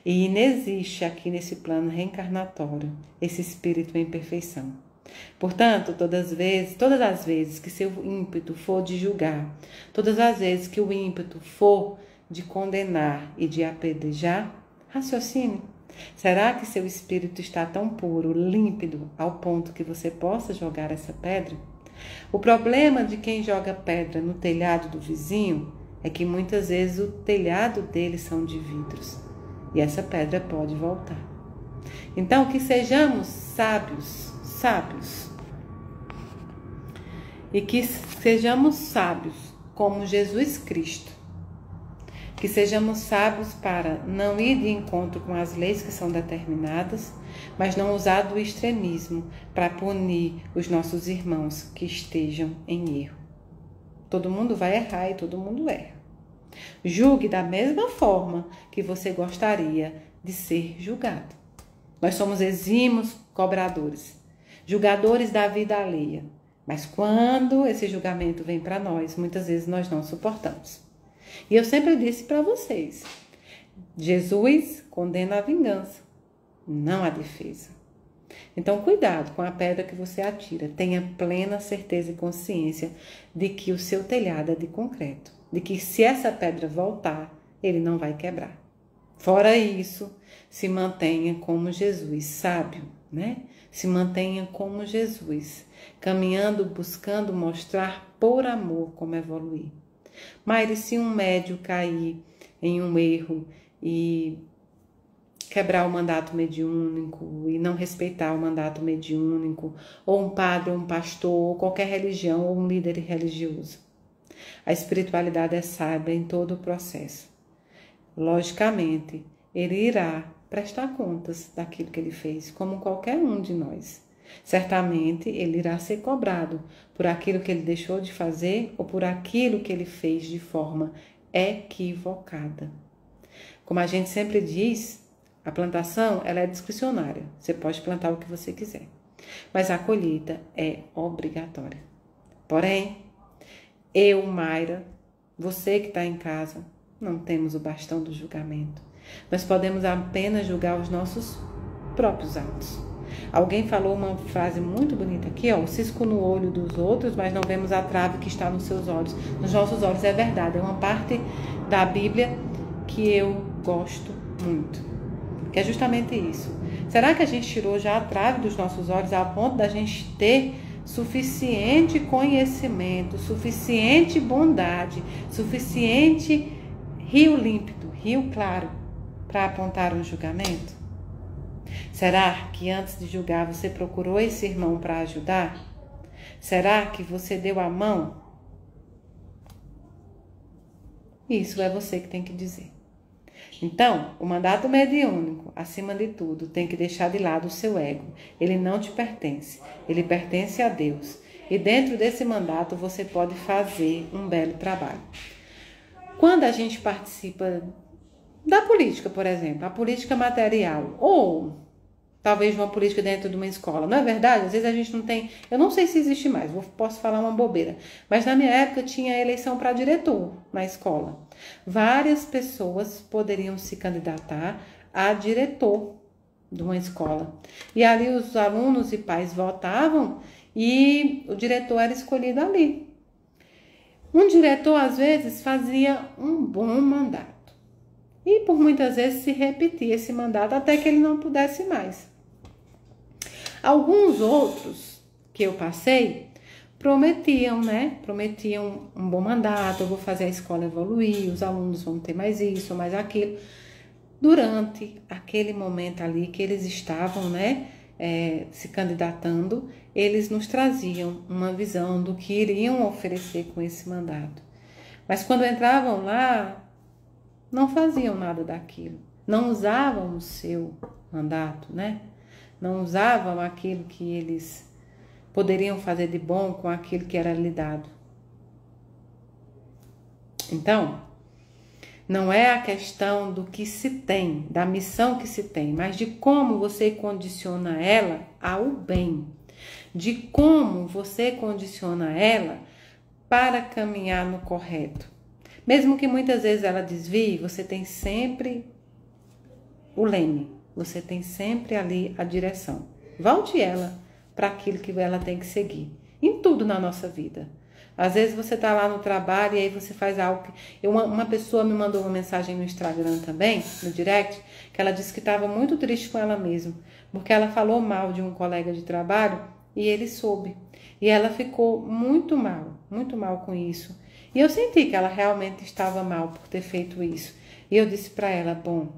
E inexiste aqui nesse plano reencarnatório esse espírito em perfeição. Portanto, todas as vezes que seu ímpeto for de julgar, todas as vezes que o ímpeto for de condenar e de apedrejar, raciocine. Será que seu espírito está tão puro, límpido, ao ponto que você possa jogar essa pedra? O problema de quem joga pedra no telhado do vizinho é que muitas vezes o telhado dele são de vidros e essa pedra pode voltar. Então, que sejamos sábios, e que sejamos sábios como Jesus Cristo. Que sejamos sábios para não ir de encontro com as leis que são determinadas, mas não usar do extremismo para punir os nossos irmãos que estejam em erro. Todo mundo vai errar e todo mundo erra. Julgue da mesma forma que você gostaria de ser julgado. Nós somos exímios cobradores, julgadores da vida alheia. Mas quando esse julgamento vem para nós, muitas vezes nós não suportamos. E eu sempre disse para vocês, Jesus condena a vingança. não há defesa. Então, cuidado com a pedra que você atira. Tenha plena certeza e consciência de que o seu telhado é de concreto. De que se essa pedra voltar, ele não vai quebrar. Fora isso, se mantenha como Jesus, sábio, né? Se mantenha como Jesus, caminhando, buscando mostrar por amor como evoluir. Mas se um médium cair em um erro e quebrar o mandato mediúnico e não respeitar o mandato mediúnico, ou um padre, ou um pastor, ou qualquer religião, ou um líder religioso. A espiritualidade é sábia em todo o processo. Logicamente, ele irá prestar contas daquilo que ele fez, como qualquer um de nós. Certamente, ele irá ser cobrado por aquilo que ele deixou de fazer ou por aquilo que ele fez de forma equivocada. Como a gente sempre diz, a plantação ela é discricionária. Você pode plantar o que você quiser, mas a colheita é obrigatória. Porém, eu, Mayra, você que está em casa, não temos o bastão do julgamento. Nós podemos apenas julgar os nossos próprios atos. Alguém falou uma frase muito bonita aqui, ó, o cisco no olho dos outros, mas não vemos a trave que está nos seus olhos. Nos nossos olhos é verdade, é uma parte da Bíblia que eu gosto muito, que é justamente isso. Será que a gente tirou já a trave dos nossos olhos ao ponto da gente ter suficiente conhecimento, suficiente bondade, suficiente rio límpido, rio claro, para apontar um julgamento? Será que antes de julgar você procurou esse irmão para ajudar? Será que você deu a mão? Isso é você que tem que dizer. Então, o mandato mediúnico, acima de tudo, tem que deixar de lado o seu ego. Ele não te pertence, ele pertence a Deus. E dentro desse mandato você pode fazer um belo trabalho. Quando a gente participa da política, por exemplo, a política material, ou talvez uma política dentro de uma escola, não é verdade? Às vezes a gente não tem, eu não sei se existe mais, posso falar uma bobeira, mas na minha época tinha eleição para diretor na escola. Várias pessoas poderiam se candidatar a diretor de uma escola. E ali os alunos e pais votavam e o diretor era escolhido ali. Um diretor, às vezes, fazia um bom mandato. E por muitas vezes se repetia esse mandato até que ele não pudesse mais. Alguns outros que eu passei prometiam, né? Prometiam um bom mandato, eu vou fazer a escola evoluir, os alunos vão ter mais isso, mais aquilo. Durante aquele momento ali que eles estavam, né, se candidatando, eles nos traziam uma visão do que iriam oferecer com esse mandato. Mas quando entravam lá, não faziam nada daquilo. Não usavam o seu mandato, né? Não usavam aquilo que eles poderiam fazer de bom com aquilo que era lhe dado. Então, não é a questão do que se tem, da missão que se tem, mas de como você condiciona ela ao bem. De como você condiciona ela para caminhar no correto. Mesmo que muitas vezes ela desvie, você tem sempre o leme. Você tem sempre ali a direção. Volte ela para aquilo que ela tem que seguir. Em tudo na nossa vida. Às vezes você está lá no trabalho e aí você faz algo que... Uma pessoa me mandou uma mensagem no Instagram também, no direct, que ela disse que estava muito triste com ela mesma, porque ela falou mal de um colega de trabalho e ele soube. E ela ficou muito mal com isso. E eu senti que ela realmente estava mal por ter feito isso. E eu disse para ela, bom,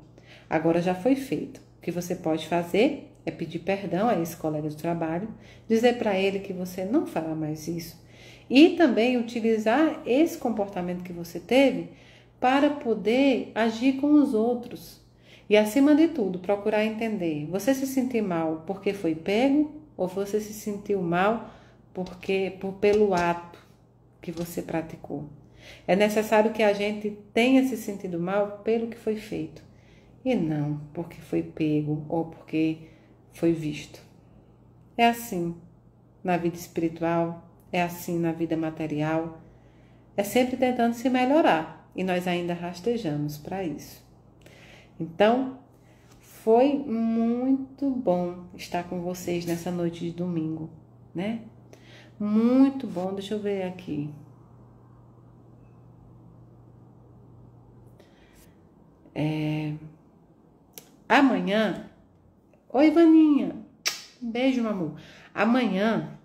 agora já foi feito. O que você pode fazer é pedir perdão a esse colega de trabalho, dizer para ele que você não fará mais isso. E também utilizar esse comportamento que você teve para poder agir com os outros. E, acima de tudo, procurar entender. Você se sentiu mal porque foi pego ou você se sentiu mal pelo ato que você praticou? É necessário que a gente tenha se sentido mal pelo que foi feito. E não porque foi pego ou porque foi visto. É assim na vida espiritual, é assim na vida material. É sempre tentando se melhorar e nós ainda rastejamos para isso. Então, foi muito bom estar com vocês nessa noite de domingo, né? Muito bom. Deixa eu ver aqui. Amanhã... Oi, Vaninha. Um beijo, meu amor. Amanhã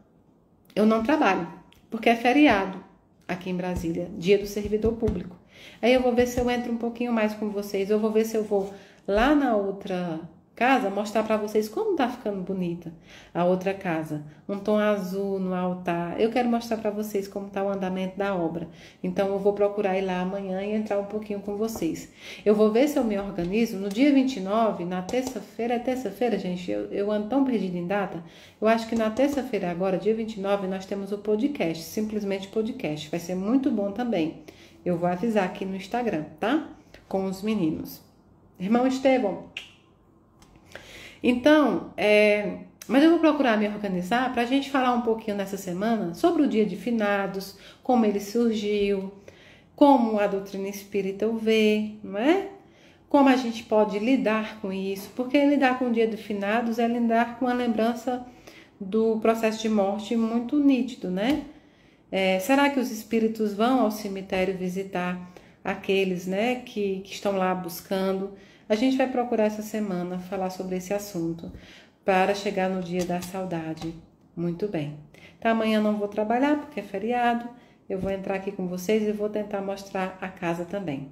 eu não trabalho, porque é feriado aqui em Brasília, dia do servidor público. Aí eu vou ver se eu entro um pouquinho mais com vocês. Eu vou ver se eu vou lá na outra casa mostrar pra vocês como tá ficando bonita a outra casa. Um tom azul no altar. Eu quero mostrar pra vocês como tá o andamento da obra. Então eu vou procurar ir lá amanhã e entrar um pouquinho com vocês. Eu vou ver se eu me organizo. No dia 29, na terça-feira, é terça-feira, gente? Eu ando tão perdida em data. Eu acho que na terça-feira agora, dia 29, nós temos o podcast. Simplesmente podcast. Vai ser muito bom também. Eu vou avisar aqui no Instagram, tá? Com os meninos. Irmão Estevão. Então, mas eu vou procurar me organizar para a gente falar um pouquinho nessa semana sobre o dia de finados, como ele surgiu, como a doutrina espírita o vê, não é? Como a gente pode lidar com isso, porque lidar com o dia de finados é lidar com a lembrança do processo de morte muito nítido, né? Será que os espíritos vão ao cemitério visitar aqueles, né, que estão lá buscando? A gente vai procurar essa semana falar sobre esse assunto para chegar no dia da saudade. Muito bem. Então amanhã não vou trabalhar porque é feriado. Eu vou entrar aqui com vocês e vou tentar mostrar a casa também.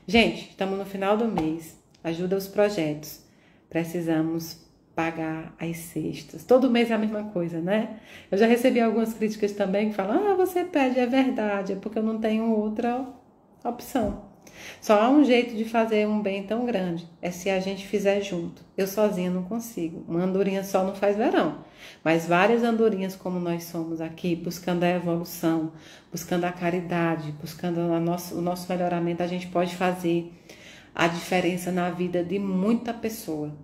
Gente, estamos no final do mês. Ajuda os projetos. Precisamos pagar as cestas. Todo mês é a mesma coisa, né? Eu já recebi algumas críticas também que falam: você pede, é verdade, é porque eu não tenho outra opção. Só há um jeito de fazer um bem tão grande, é se a gente fizer junto. Eu sozinha não consigo. Uma andorinha só não faz verão. Mas várias andorinhas como nós somos aqui, buscando a evolução, buscando a caridade, buscando o nosso melhoramento, a gente pode fazer a diferença na vida de muita pessoa.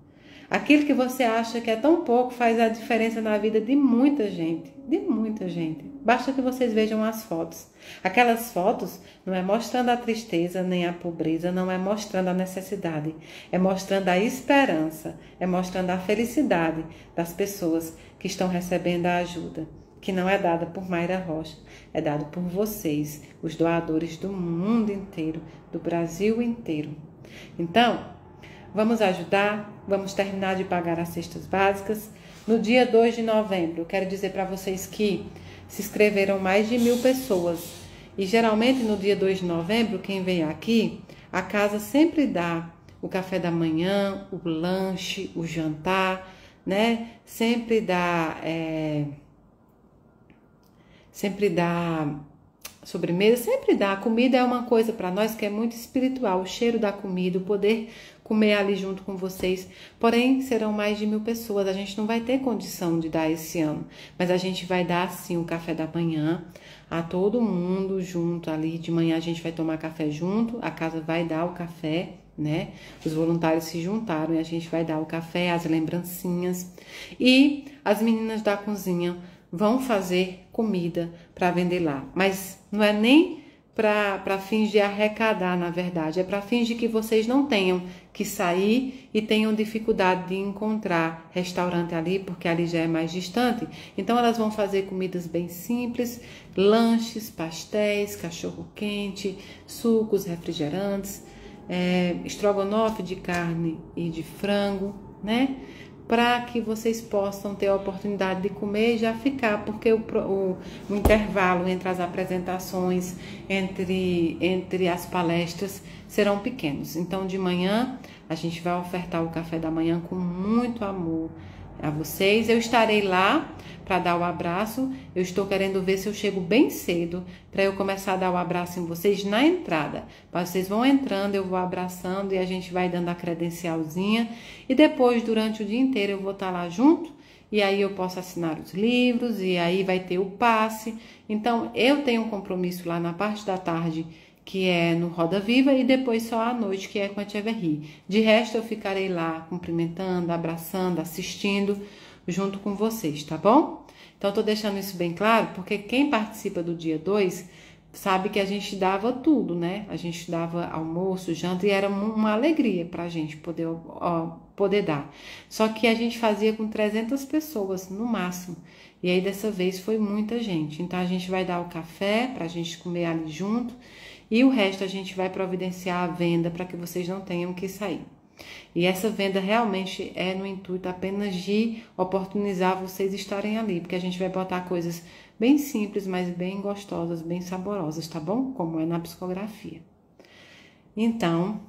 Aquilo que você acha que é tão pouco faz a diferença na vida de muita gente. De muita gente. Basta que vocês vejam as fotos. Aquelas fotos não é mostrando a tristeza nem a pobreza, não é mostrando a necessidade. É mostrando a esperança, é mostrando a felicidade das pessoas que estão recebendo a ajuda, que não é dada por Mayra Rocha, é dada por vocês, os doadores do mundo inteiro, do Brasil inteiro. Então, vamos ajudar, vamos terminar de pagar as cestas básicas. No dia 2 de novembro, eu quero dizer para vocês que se inscreveram mais de 1000 pessoas. E geralmente no dia 2 de novembro, quem vem aqui, a casa sempre dá o café da manhã, o lanche, o jantar, né? Sempre dá sobremesa, sempre dá. A comida é uma coisa para nós que é muito espiritual, o cheiro da comida, o poder comer ali junto com vocês. Porém, serão mais de 1000 pessoas, a gente não vai ter condição de dar esse ano, mas a gente vai dar sim o café da manhã a todo mundo junto ali. De manhã a gente vai tomar café junto, a casa vai dar o café, né? Os voluntários se juntaram e a gente vai dar o café, as lembrancinhas, e as meninas da cozinha vão fazer comida para vender lá. Mas não é nem para fins de arrecadar, na verdade. É para fins de que vocês não tenham que sair e tenham dificuldade de encontrar restaurante ali, porque ali já é mais distante. Então elas vão fazer comidas bem simples, lanches, pastéis, cachorro-quente, sucos, refrigerantes, estrogonofe de carne e de frango, né? Para que vocês possam ter a oportunidade de comer e já ficar, porque o intervalo entre as apresentações, entre as palestras, serão pequenos. Então, de manhã, a gente vai ofertar o café da manhã com muito amor a vocês. Eu estarei lá para dar o abraço. Eu estou querendo ver se eu chego bem cedo para eu começar a dar o abraço em vocês na entrada. Vocês vão entrando, eu vou abraçando e a gente vai dando a credencialzinha. E depois, durante o dia inteiro, eu vou estar lá junto. E aí eu posso assinar os livros e aí vai ter o passe. Então, eu tenho um compromisso lá na parte da tarde, que é no Roda Viva, e depois só à noite, que é com a Tia Verri. De resto, eu ficarei lá cumprimentando, abraçando, assistindo, junto com vocês, tá bom? Então, eu tô deixando isso bem claro, porque quem participa do dia 2 sabe que a gente dava tudo, né? A gente dava almoço, janta e era uma alegria pra gente poder dar. Só que a gente fazia com 300 pessoas no máximo. E aí dessa vez foi muita gente. Então a gente vai dar o café pra gente comer ali junto e o resto a gente vai providenciar a venda para que vocês não tenham que sair. E essa venda realmente é no intuito apenas de oportunizar vocês estarem ali, porque a gente vai botar coisas bem simples, mas bem gostosas, bem saborosas, tá bom? Como é na psicografia. Então,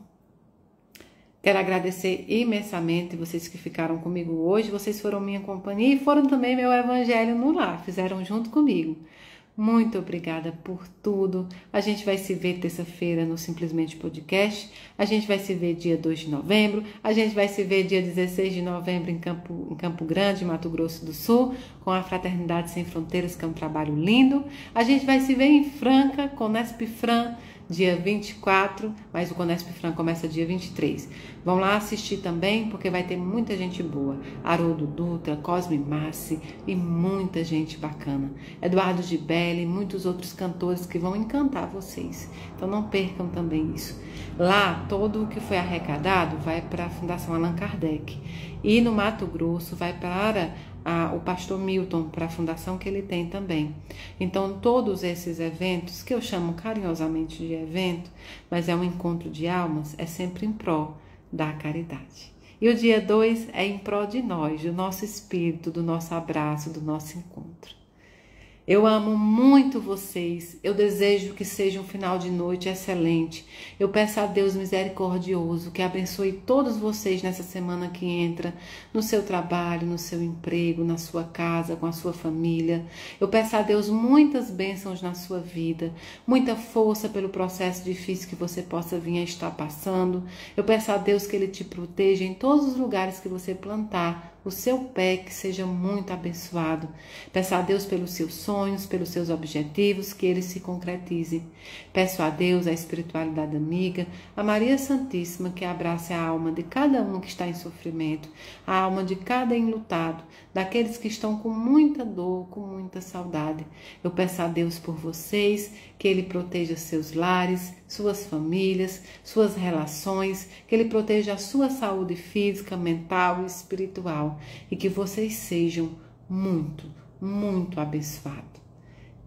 quero agradecer imensamente vocês que ficaram comigo hoje, vocês foram minha companhia e foram também meu evangelho no lar, fizeram junto comigo. Muito obrigada por tudo. A gente vai se ver terça-feira no Simplesmente Podcast. A gente vai se ver dia 2 de novembro. A gente vai se ver dia 16 de novembro em Campo Grande, Mato Grosso do Sul, com a Fraternidade Sem Fronteiras, que é um trabalho lindo. A gente vai se ver em Franca, com Nesp Fran, dia 24, mas o Conesp Fran começa dia 23. Vão lá assistir também, porque vai ter muita gente boa. Haroldo Dutra, Cosme Massi e muita gente bacana. Eduardo Gibelli e muitos outros cantores que vão encantar vocês. Então não percam também isso. Lá, todo o que foi arrecadado vai para a Fundação Allan Kardec. E no Mato Grosso vai para o pastor Milton, para a fundação que ele tem também. Então, todos esses eventos, que eu chamo carinhosamente de evento, mas é um encontro de almas, é sempre em pró da caridade. E o dia 2 é em pró de nós, do nosso espírito, do nosso abraço, do nosso encontro. Eu amo muito vocês, eu desejo que seja um final de noite excelente. Eu peço a Deus misericordioso que abençoe todos vocês nessa semana que entra, no seu trabalho, no seu emprego, na sua casa, com a sua família. Eu peço a Deus muitas bênçãos na sua vida, muita força pelo processo difícil que você possa vir a estar passando. Eu peço a Deus que Ele te proteja em todos os lugares que você plantar, o seu pé que seja muito abençoado. Peço a Deus pelos seus sonhos, pelos seus objetivos, que eles se concretizem. Peço a Deus, a espiritualidade amiga, a Maria Santíssima, que abrace a alma de cada um que está em sofrimento, a alma de cada enlutado, daqueles que estão com muita dor, com muita saudade. Eu peço a Deus por vocês, que Ele proteja seus lares, suas famílias, suas relações, que Ele proteja a sua saúde física, mental e espiritual e que vocês sejam muito, muito abençoados.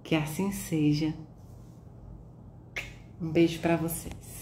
Que assim seja. Um beijo para vocês.